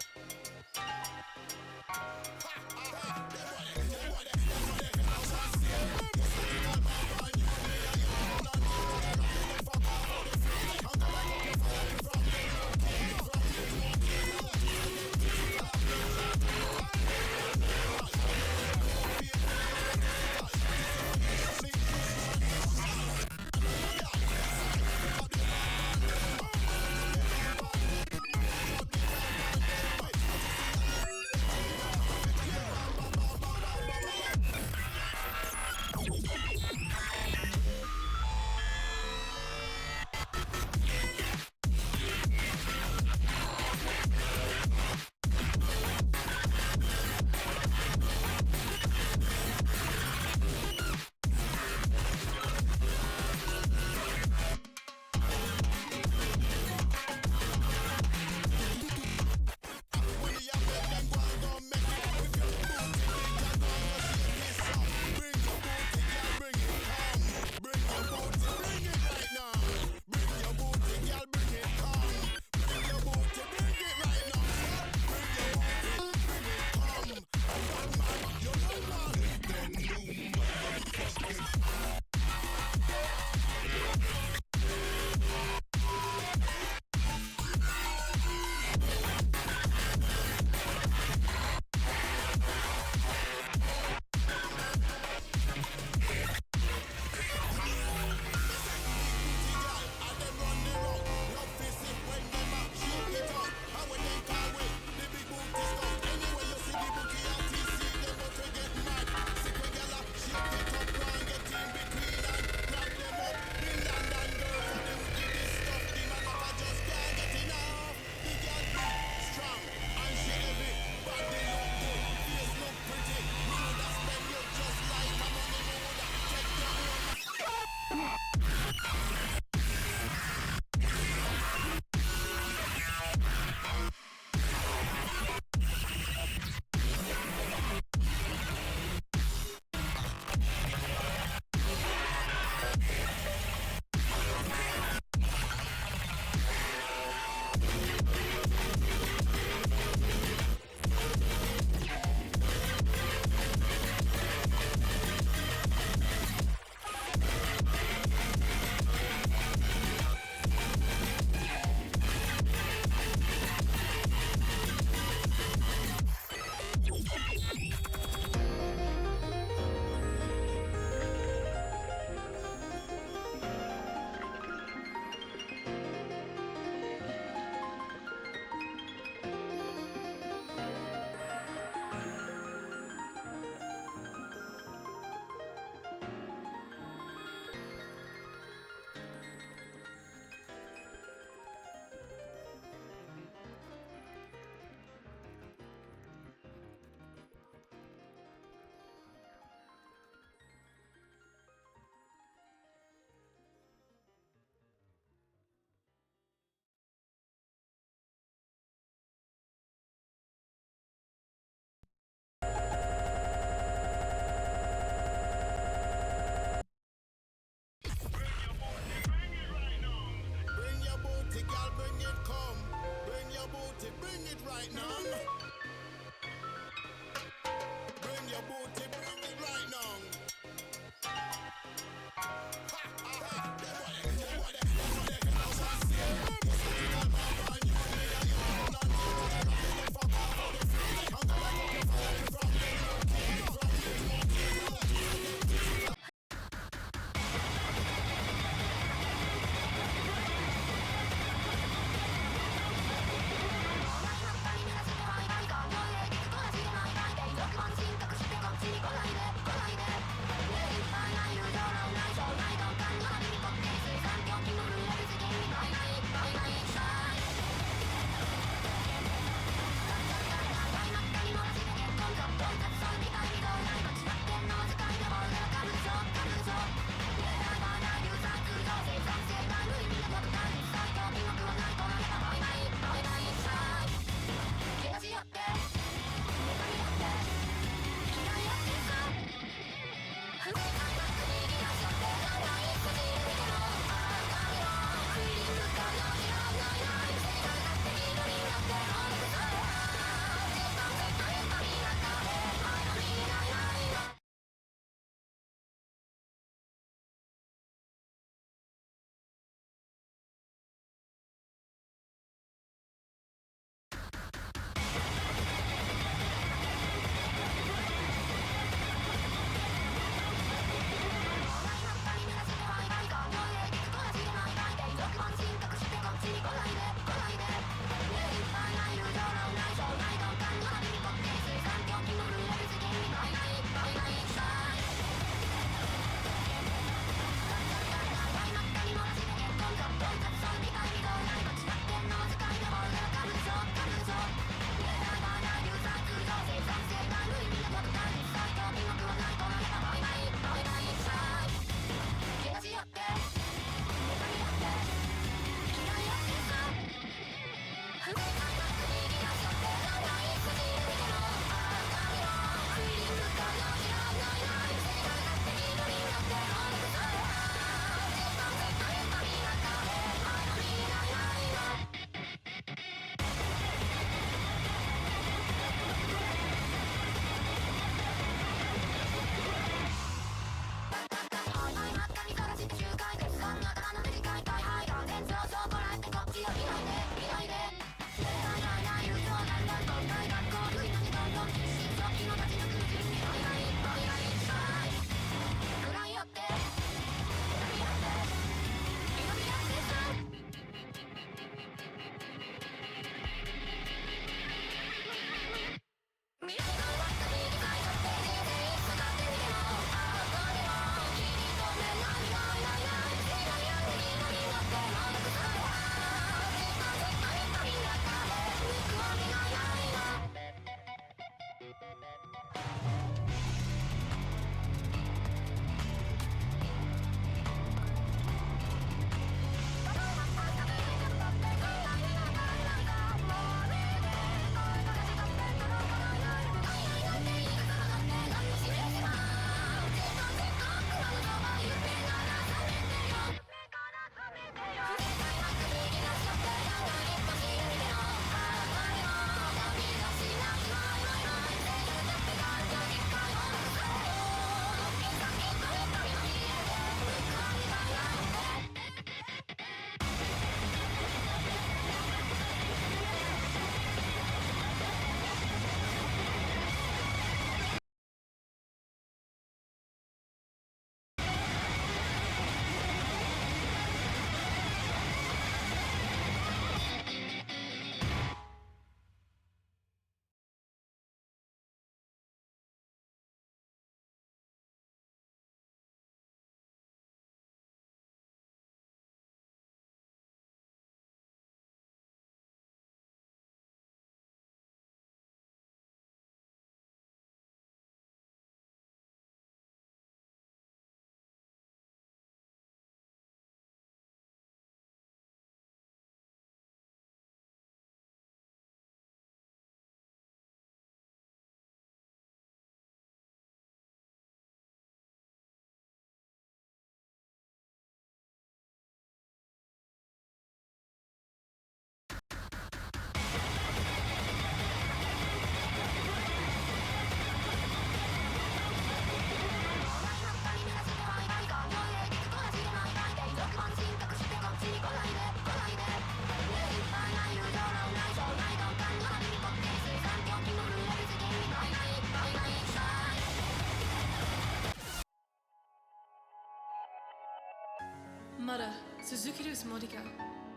まだ続けるつもりか。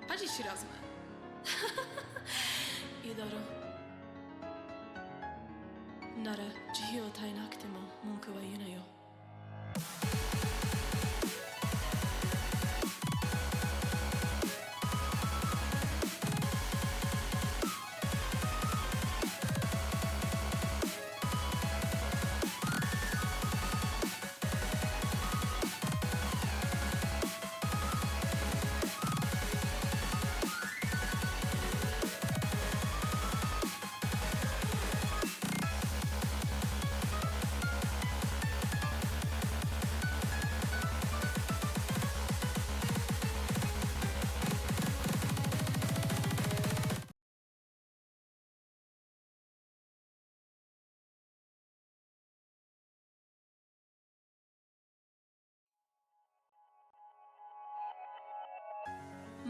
恥知らずな。いいだろう。なら慈悲を絶えなくても文句は言うなよ。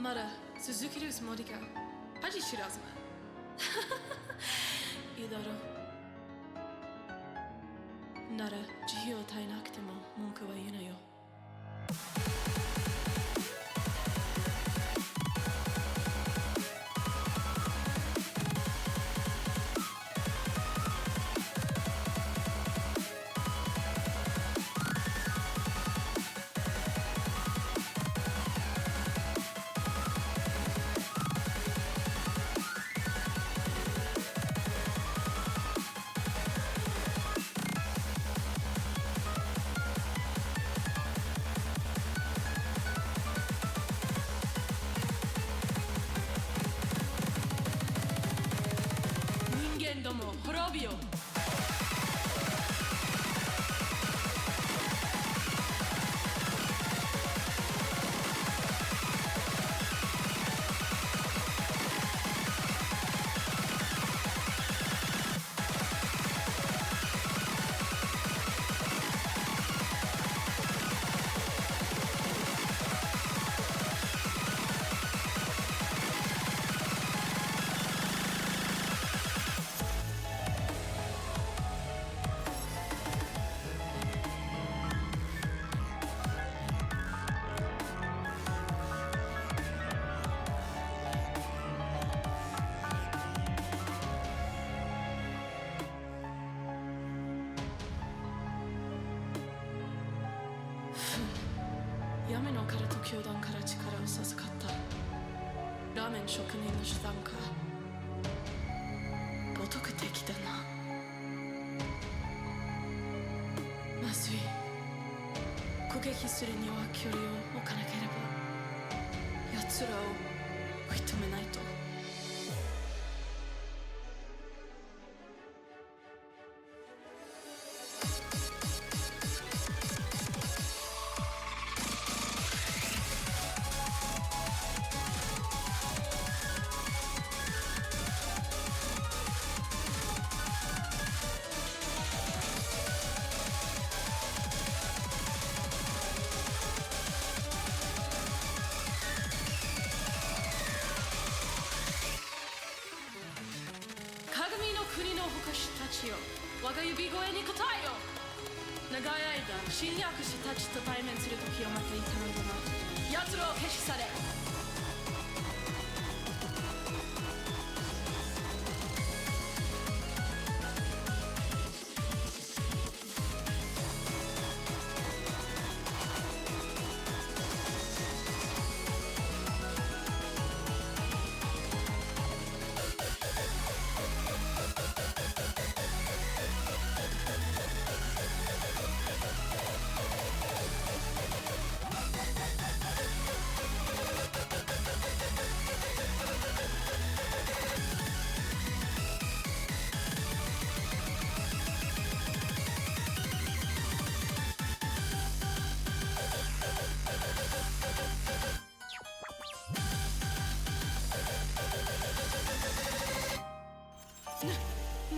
まだ続けるつもりか。恥知らずな。いいだろう。なら慈悲を絶えなくても文句は言うなよ。人間ども滅びよ。闇の殻と教団から力を授かったラーメン職人の手段か。冒涜的だな。まずい。攻撃するには距離を置かなければ。奴らを食い止めないと。鏡の国の星たちよ、我が指声に応えよ。長い間侵略者たちと対面する時を待っていたのだが、奴らを消し去れ。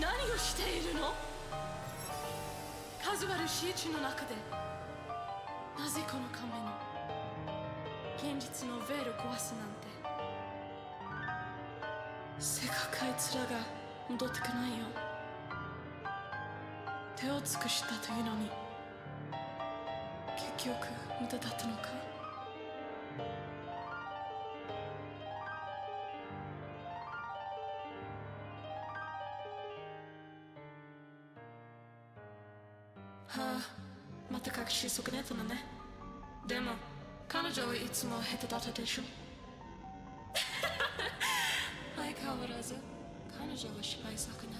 何をしているの？数ある市地の中でなぜこの仮面の現実のベール壊すなんて。せっかくあいつらが戻ってこないよ。手を尽くしたというのに結局無駄だったのか。はあ、また隠し損ねたのね。でも彼女はいつも下手だったでしょ。相変わらず彼女は失敗作ね。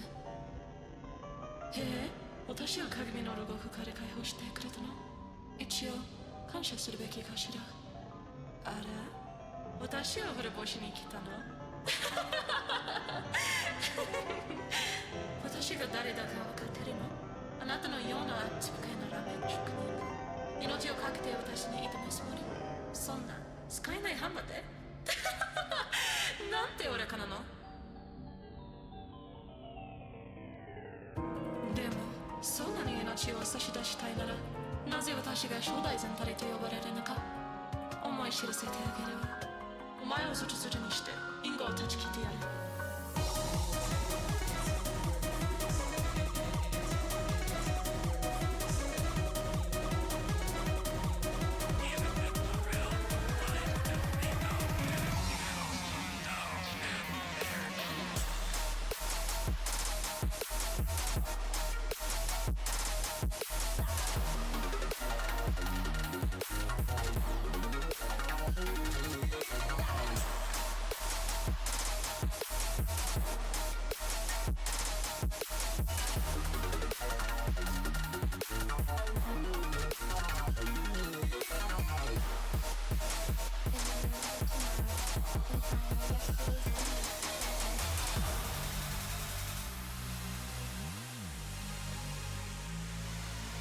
へえ、私は鏡の牢獄から解放してくれたの。一応感謝するべきかしら。あれ、私を滅ぼしに来たの。私が誰だか分かってるの？あなたのようなつぶけなラーメン職人が命をかけて私に挑むつもり？そんな使えないハンマーでなんて愚かなの。でもそんなに命を差し出したいなら、なぜ私が初代全体と呼ばれるのか思い知らせてあげるわ。お前をズルズルにしてインゴを断ち切ってやる。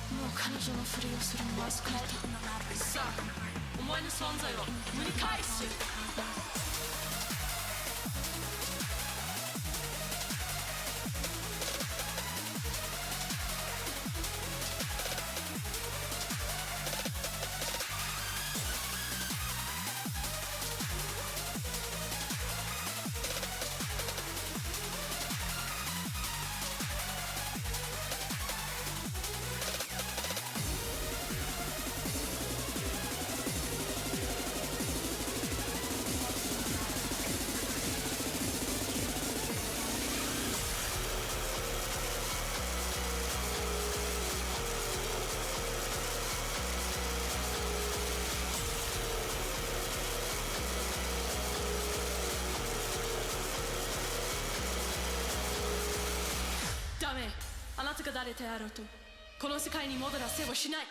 もう彼女のふりをするのは疲れた。さあ、お前の存在を無理返す。ダメ、あなたが誰であろうとこの世界に戻らせはしない。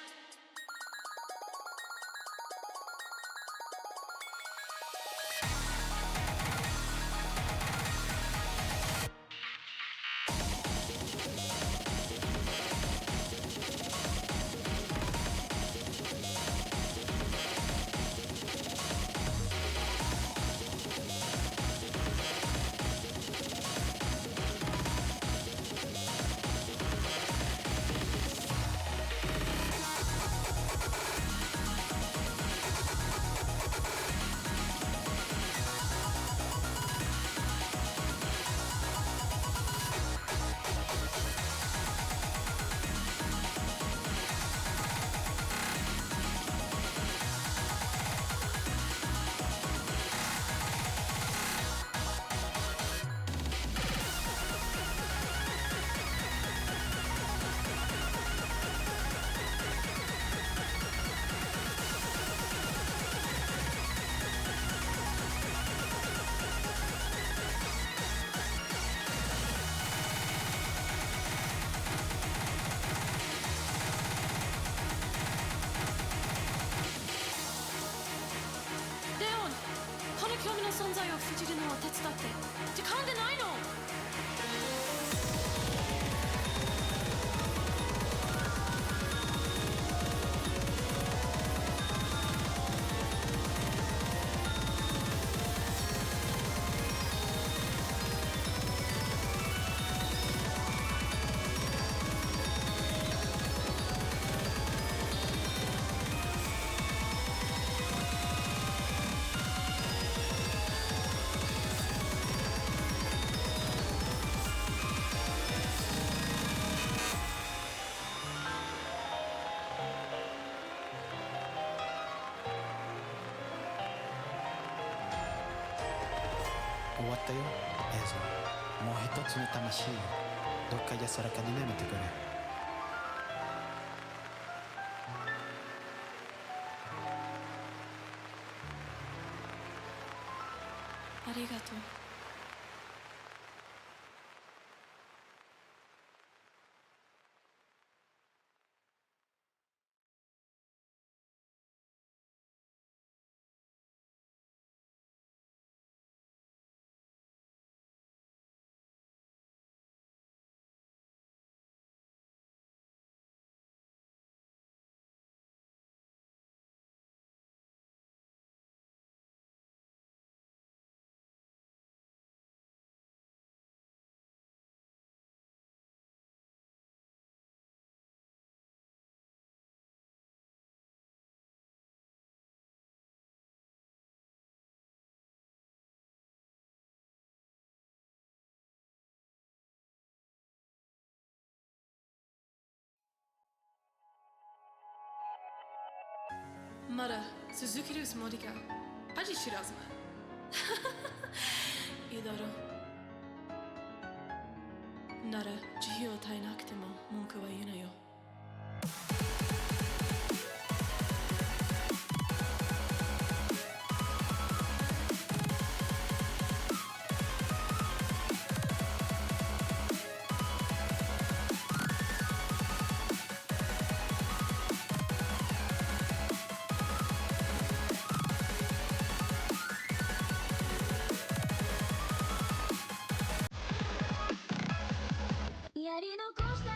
この興味の存在を封じるのを手伝って時間でないの。
終わったよ、映像。もう一つの魂よ、どっか安らかに眠ってくれ。
りがとう。まだ続けるつもりか。恥知らずな。いいだろう。なら慈悲を与えなくても文句は言うなよ。
やり残した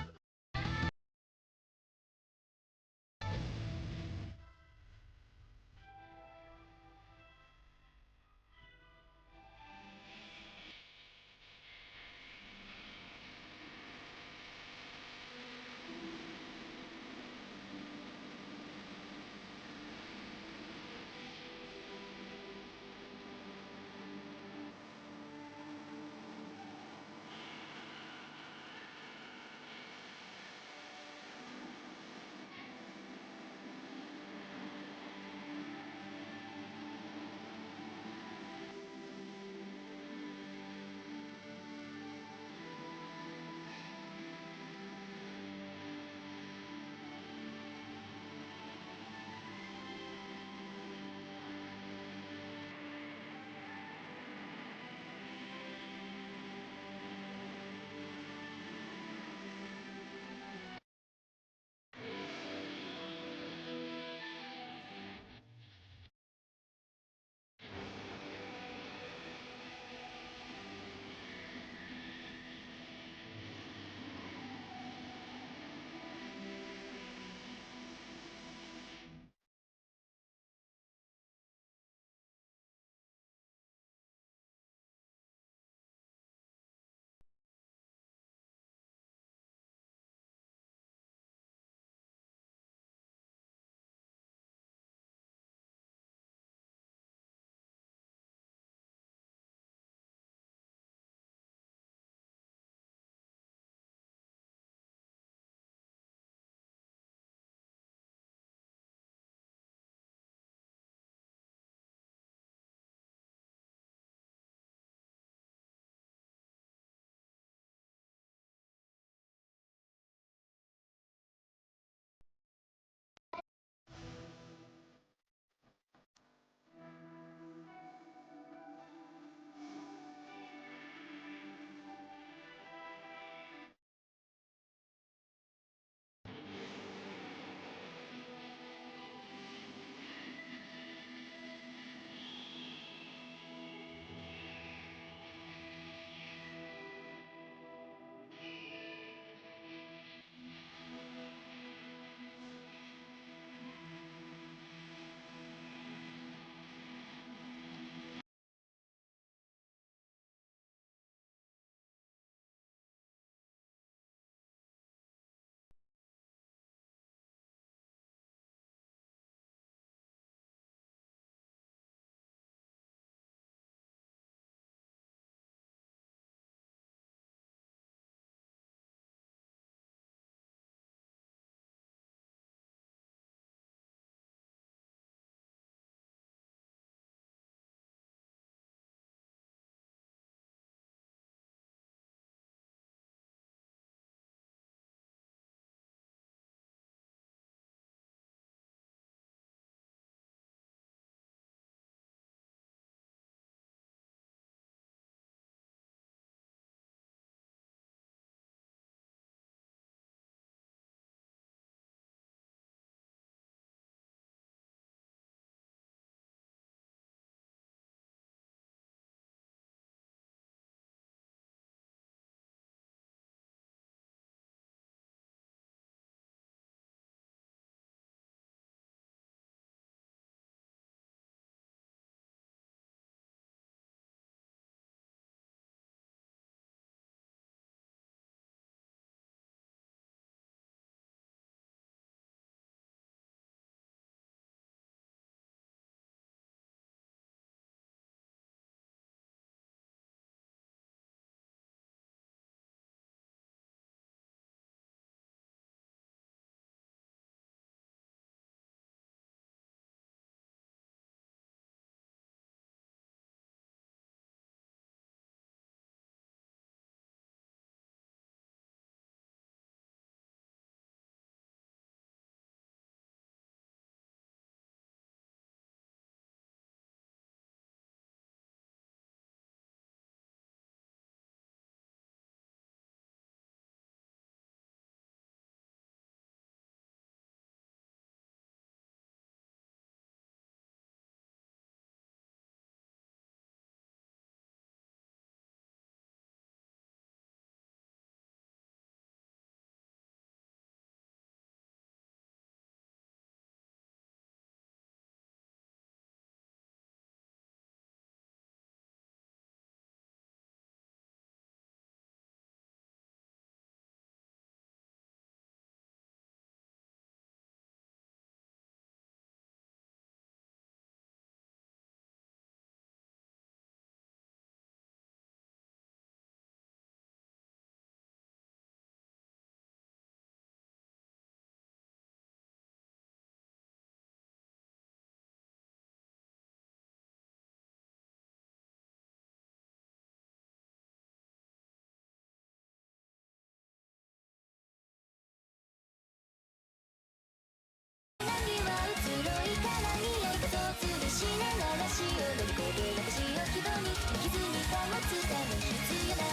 吊るしながら死を乗り越えて私を軌道に傷に保つため必要だ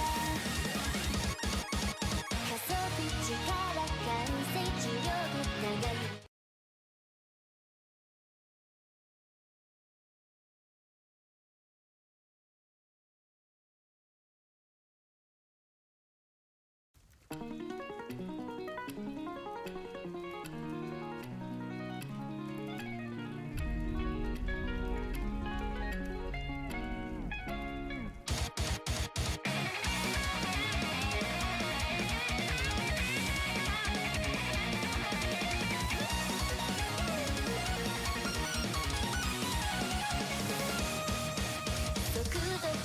加速力完成治療部長い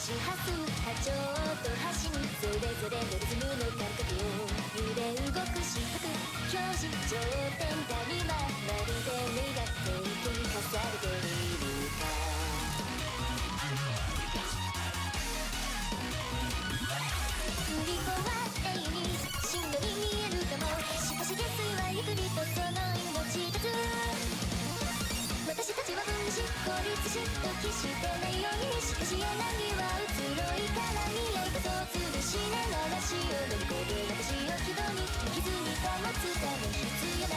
周波数波長と端にそれぞれのリズムの感覚を揺れ動く四角表示頂点谷間まるで願っていく重ねているか振り子は永遠に進路に見えるかもしかし下水はゆっくりとその命絶つ私たちは分子孤立しドキしてないようにしかし柳は移ろいから見えること吊るしながら死を乗り越えて私を軌道に傷に保つため必要だ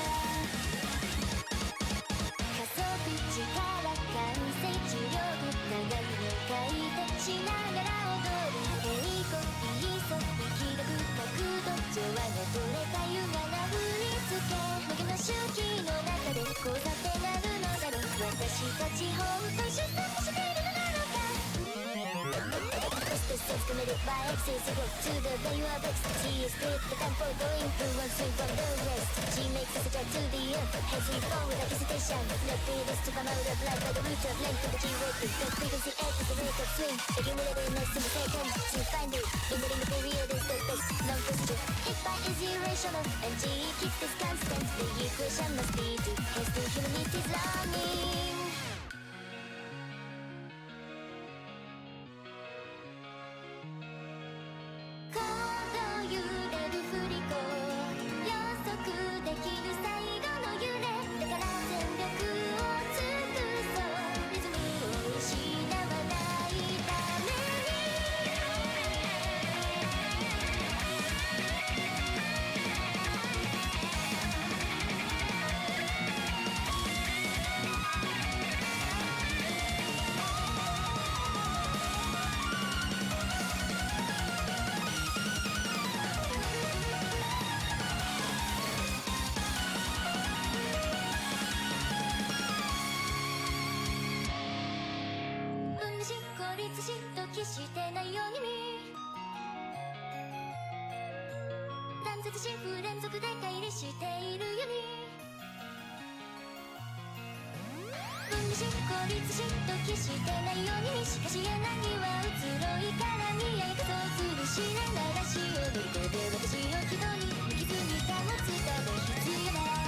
加速力完成治療部長いの回転しながら踊る平行ピーソ力学角度上腕が取れた優雅な振り付け無限の周期の中で交差点なるのだろう私たち本当に出産しているのなのかThis is committed by access to the value of X She is split the tempo going through one swing from the rest She makes us adjust to the earth As we fall without hesitation Let feelings to come out of life by the root of length of the G-wave The frequency X is the rate of swing Accumulated next to the second To find it in the period is the best Non-procedure If by is irrational And G keeps this constant The equation must be to Hence to humanity's longing揺れる振り子予測できる最後の揺れだから全力を尽くそうリズムを失わないためしてないように断絶し不連続で乖離しているように分離し孤立しドキしてないようにしかし柳は移ろいから見えると吊るしながら死を乗り越えて私を軌道に傷に保つため必要だ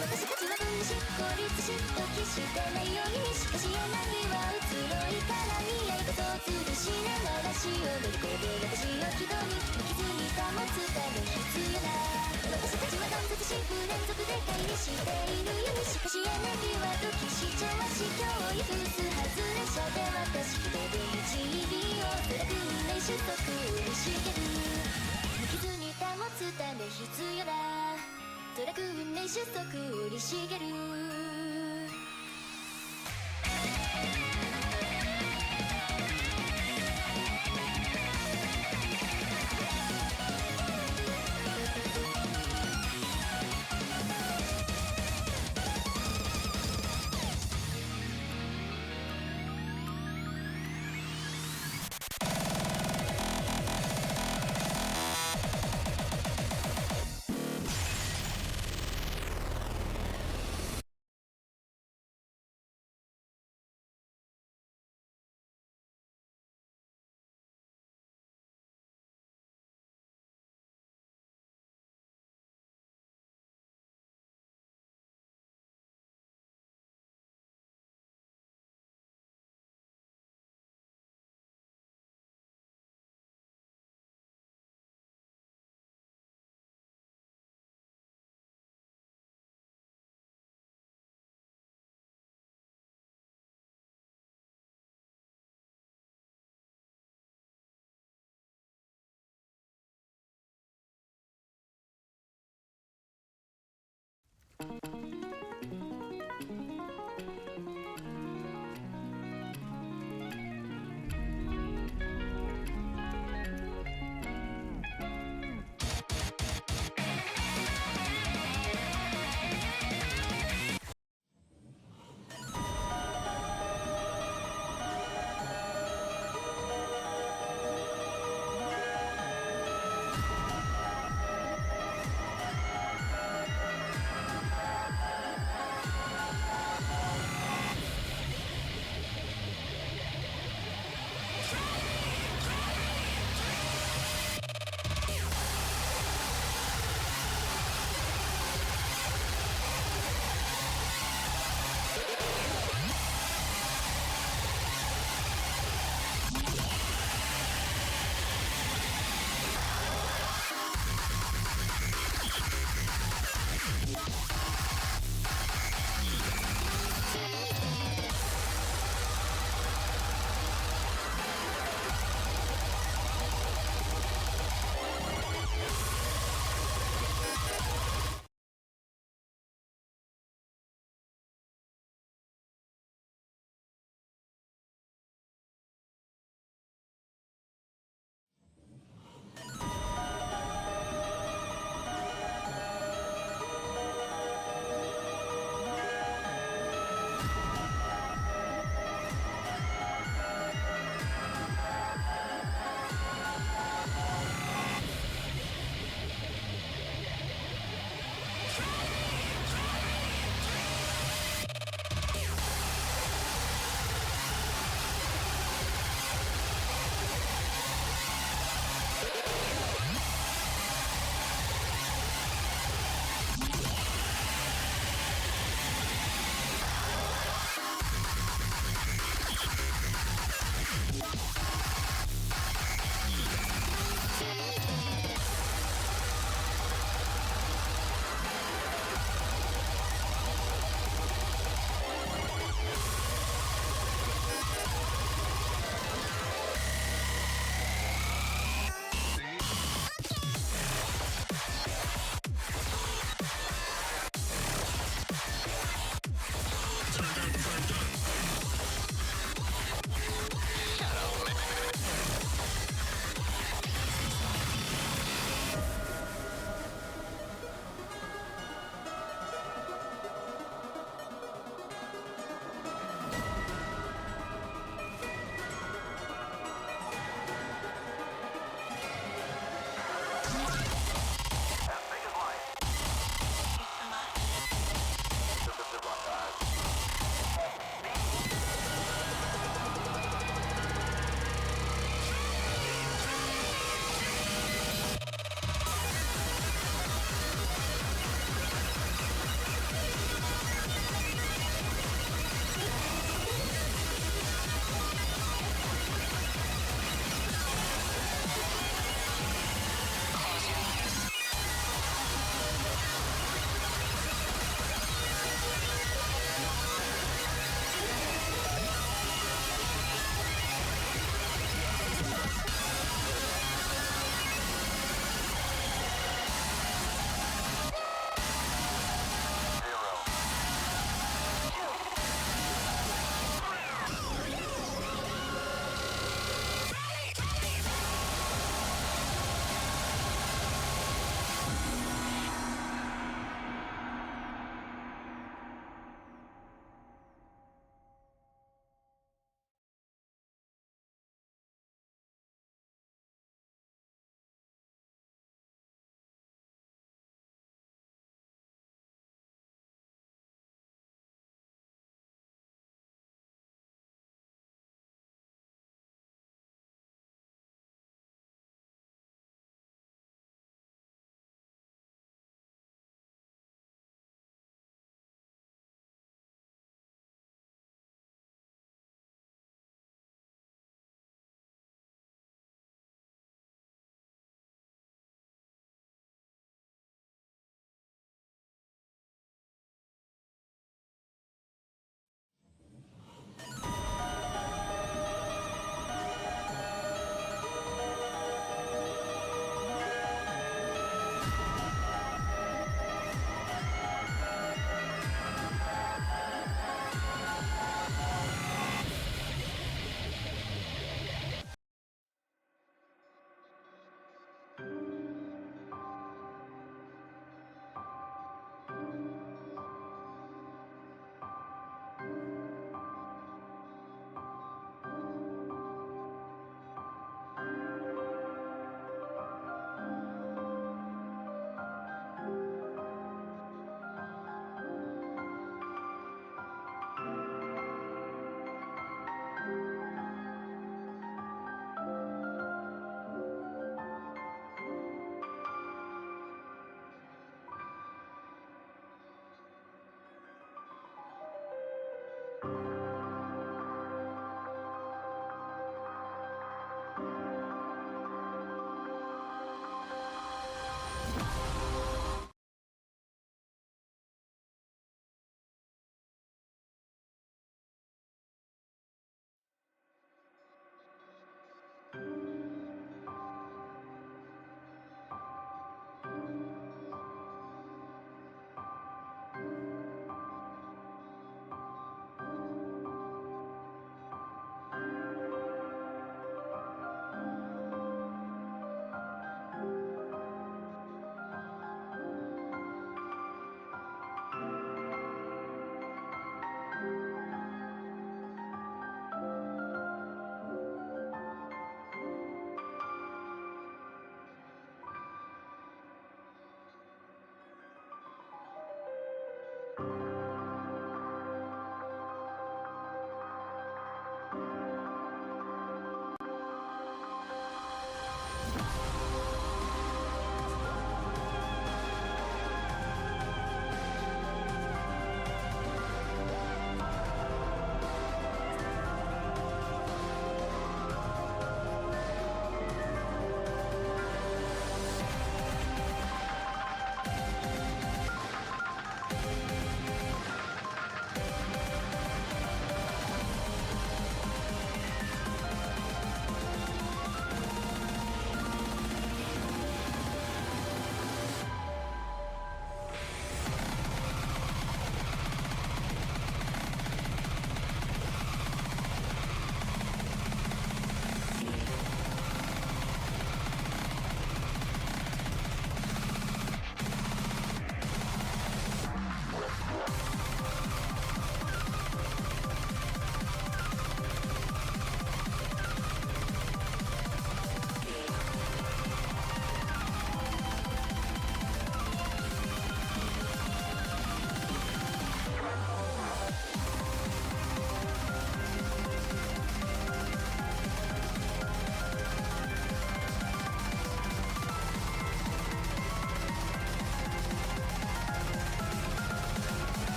私たちは分子孤立しドキしてないようにしかし柳は移ろいから見えること吊るしながら死を乗り越えて私を軌道に傷に保つため必要だ私たちは断絶し不連続で乖離しているようにしかし柳はドキし調和し教育すはず列車で私一人1尾をドラグ運命収束売りしげる傷に保つため必要だドラグ運命収束売りしげる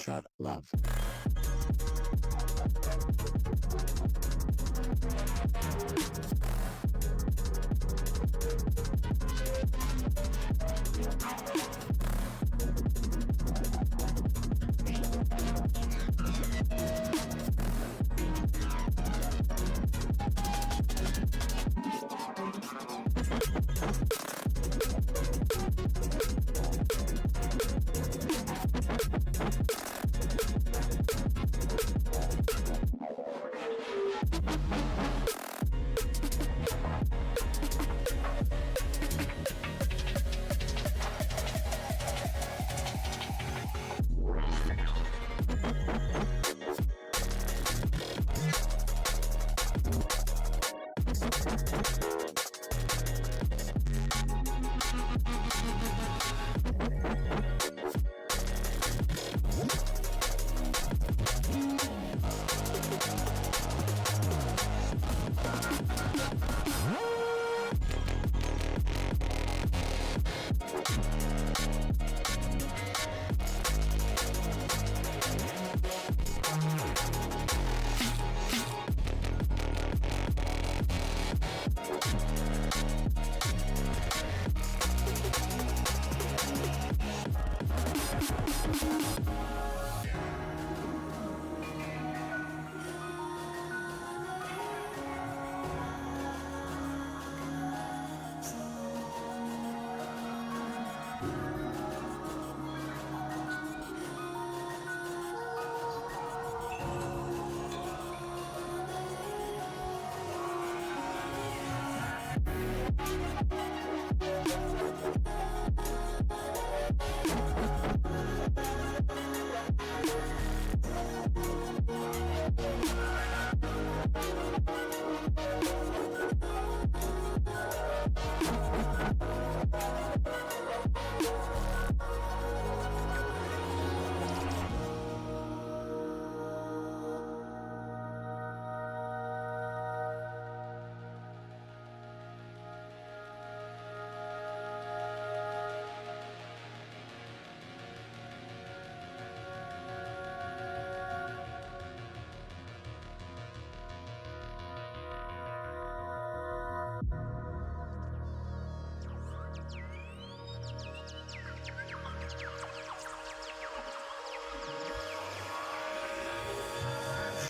Shut love.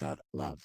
Shut love.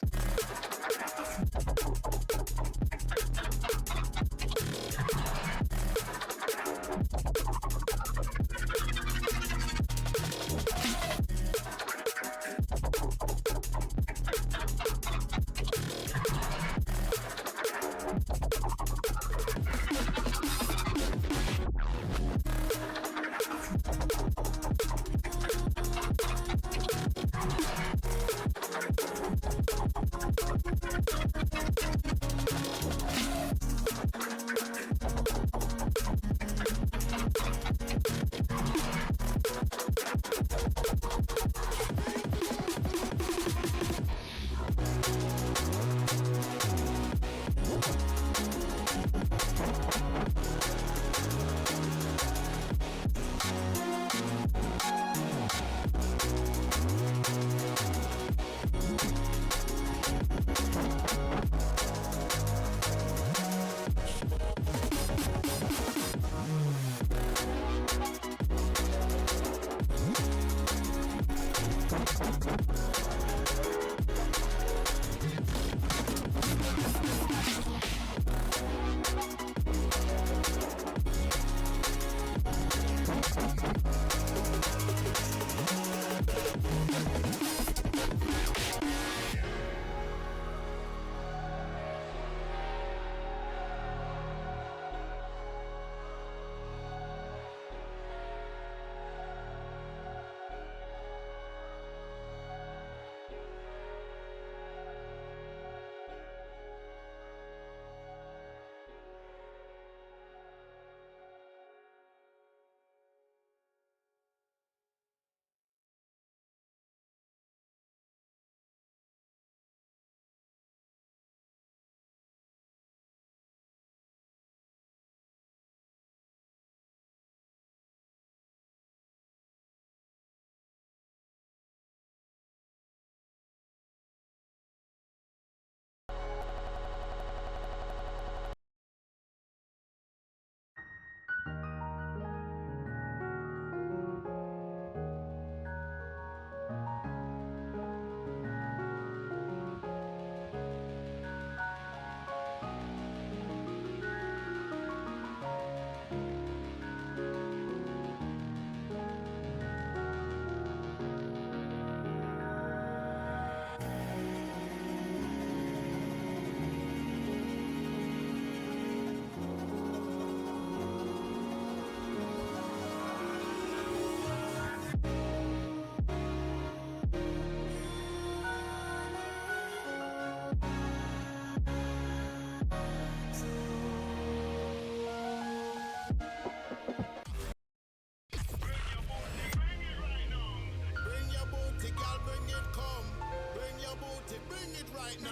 girl, bring it, come. Bring your booty, bring it right now.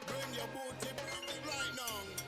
Bring your booty, bring it right now.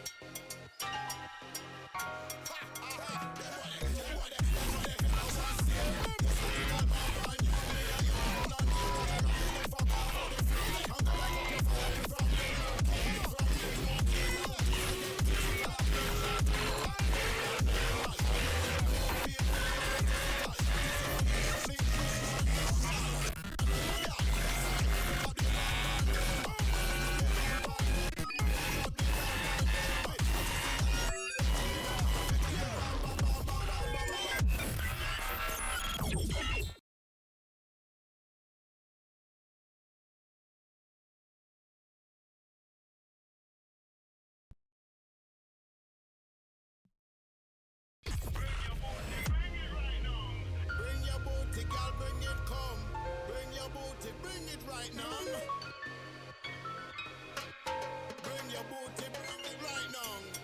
Bring your booty, girl, bring it, come. Bring your booty, bring it right now. Bring your booty, bring it right now.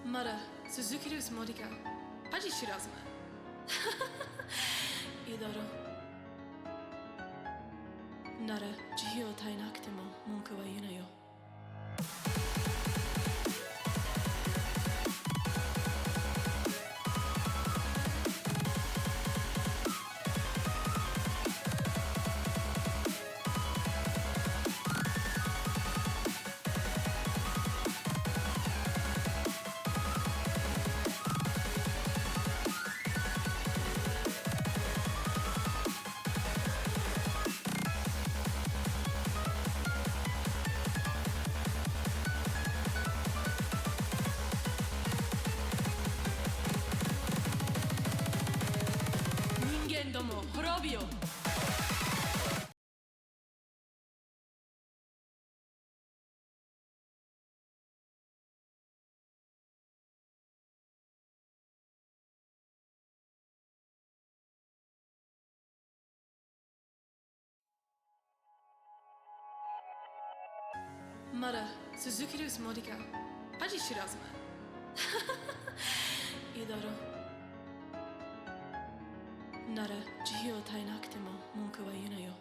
まだ続けるつもりか恥知らずないいだろうなら慈悲を絶えなくても文句は言うなよども滅びよまだ続けるつもりか恥知らずないいだろうなら慈悲を絶えなくても文句は言うなよ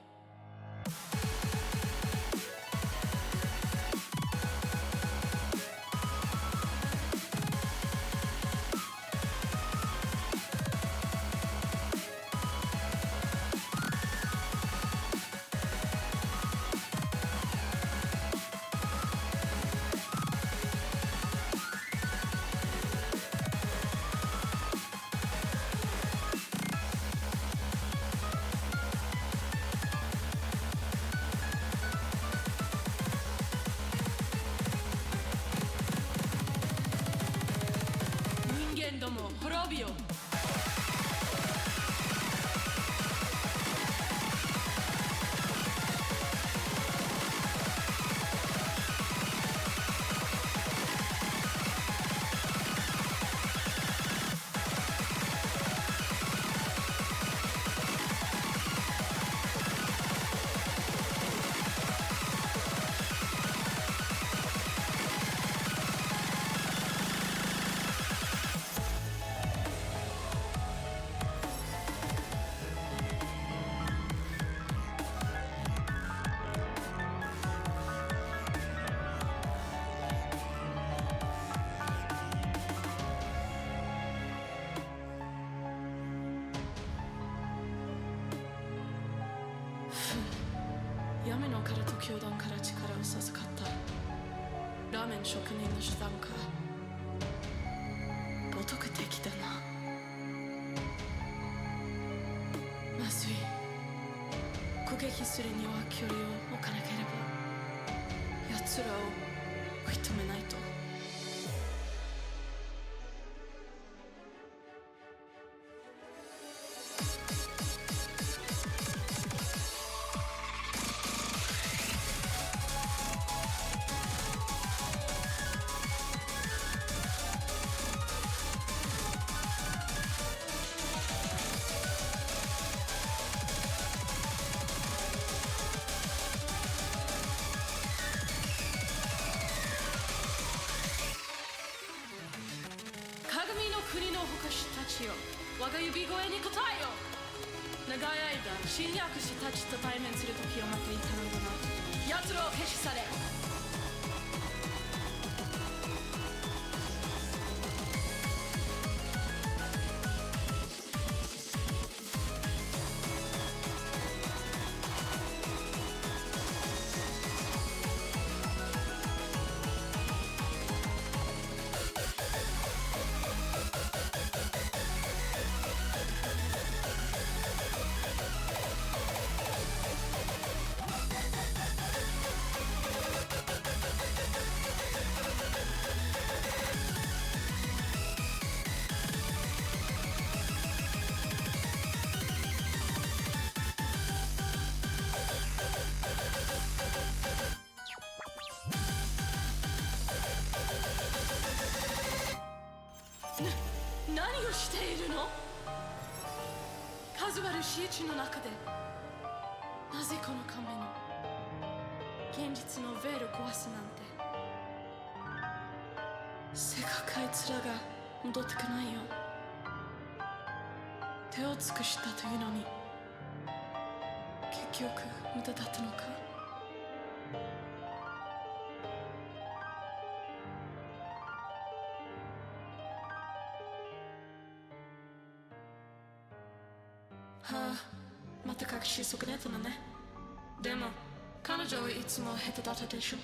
ども滅びよやめのからと教団から力を授かったラーメン職人の手段かお得的だなまずい攻撃するには距離を置かなければ奴らを認めないと国の星たちよ我が指声に応えよ長い間侵略士たちと対面する時を待っていたのだな奴らを消し去れ何をしているの数ある私地の中でなぜこの仮面現実のベール壊すなんてせっかくあいつらが戻ってこないよ。手を尽くしたというのに結局無駄だったのか。はあ、また隠し損ねたのね。でも彼女はいつも下手だったでしょ。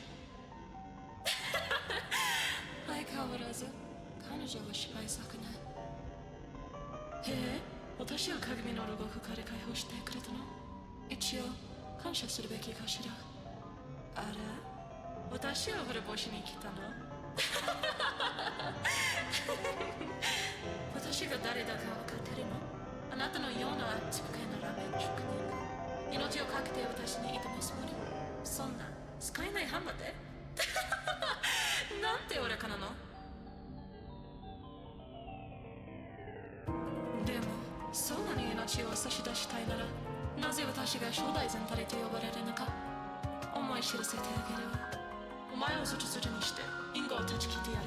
相変わらず彼女は失敗作ね。へえ、私は鏡の牢獄から解放してくれたの。一応感謝するべきかしら。あら、私は滅ぼしに来たの。私が誰だか分かってるの？あなたのようなちっぽけなラーメン職人が命をかけて私に挑むつもり。そんな使えないハンマーでなんて愚かなの。でもそんなに命を差し出したいならなぜ私が初代全体と呼ばれるのか思い知らせてあげるわ。お前をズルズルにして因果を断ち切ってやる。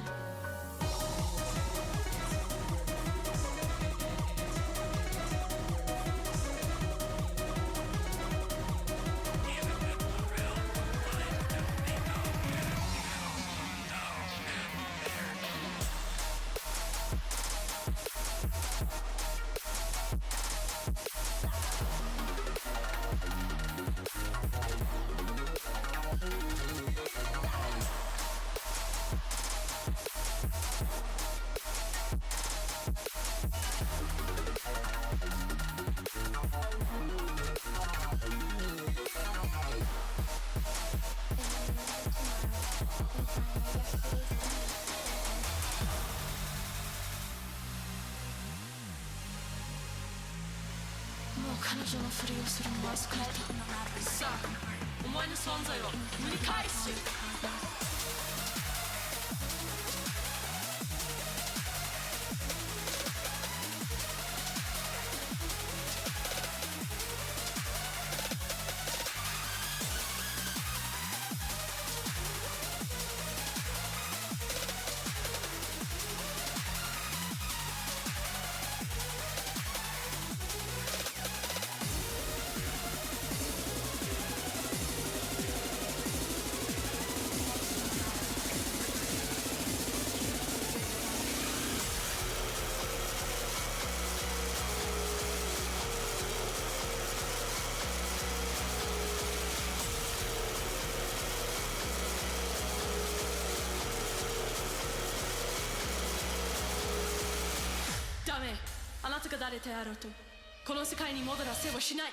もう彼女のふりをするのは疲れた。さあ、お前の存在を無理返す。ダメ、あなたが誰であろうとこの世界に戻らせはしない。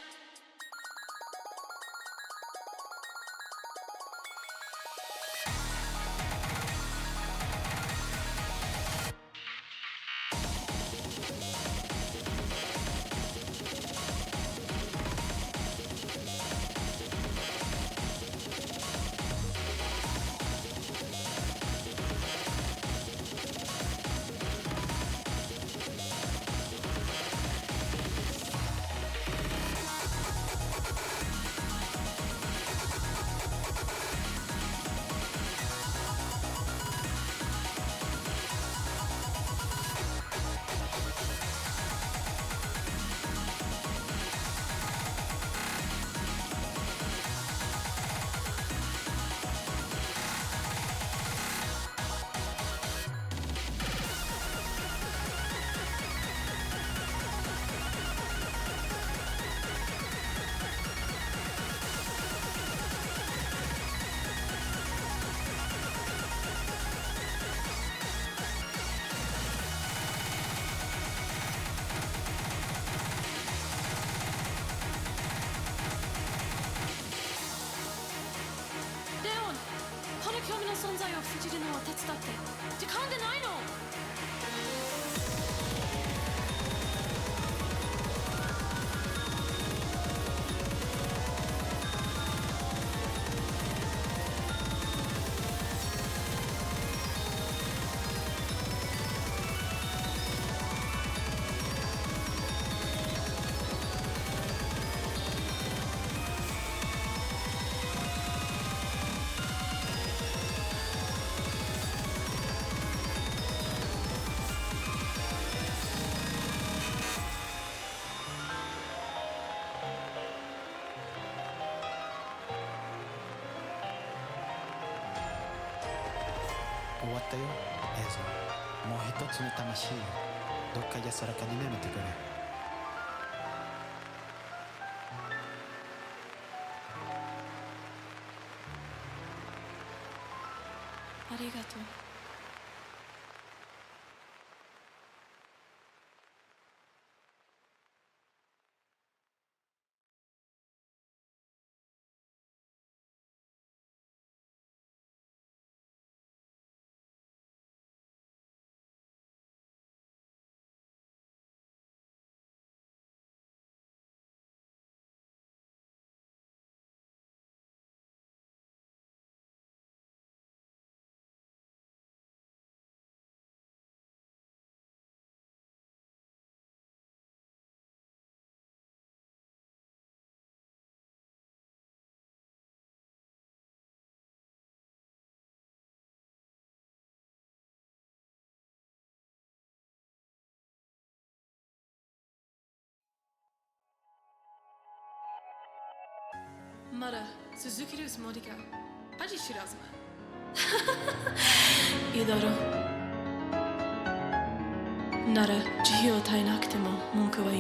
この興味の存在を封じるのを手伝って時間でないの。
終わったよ映像。もう一つの魂よ、どっか安らかに眠ってくれ。
ありがとう。まだ続けるつもりか。恥知らずいいだろう。なら慈悲を与えなくても文句は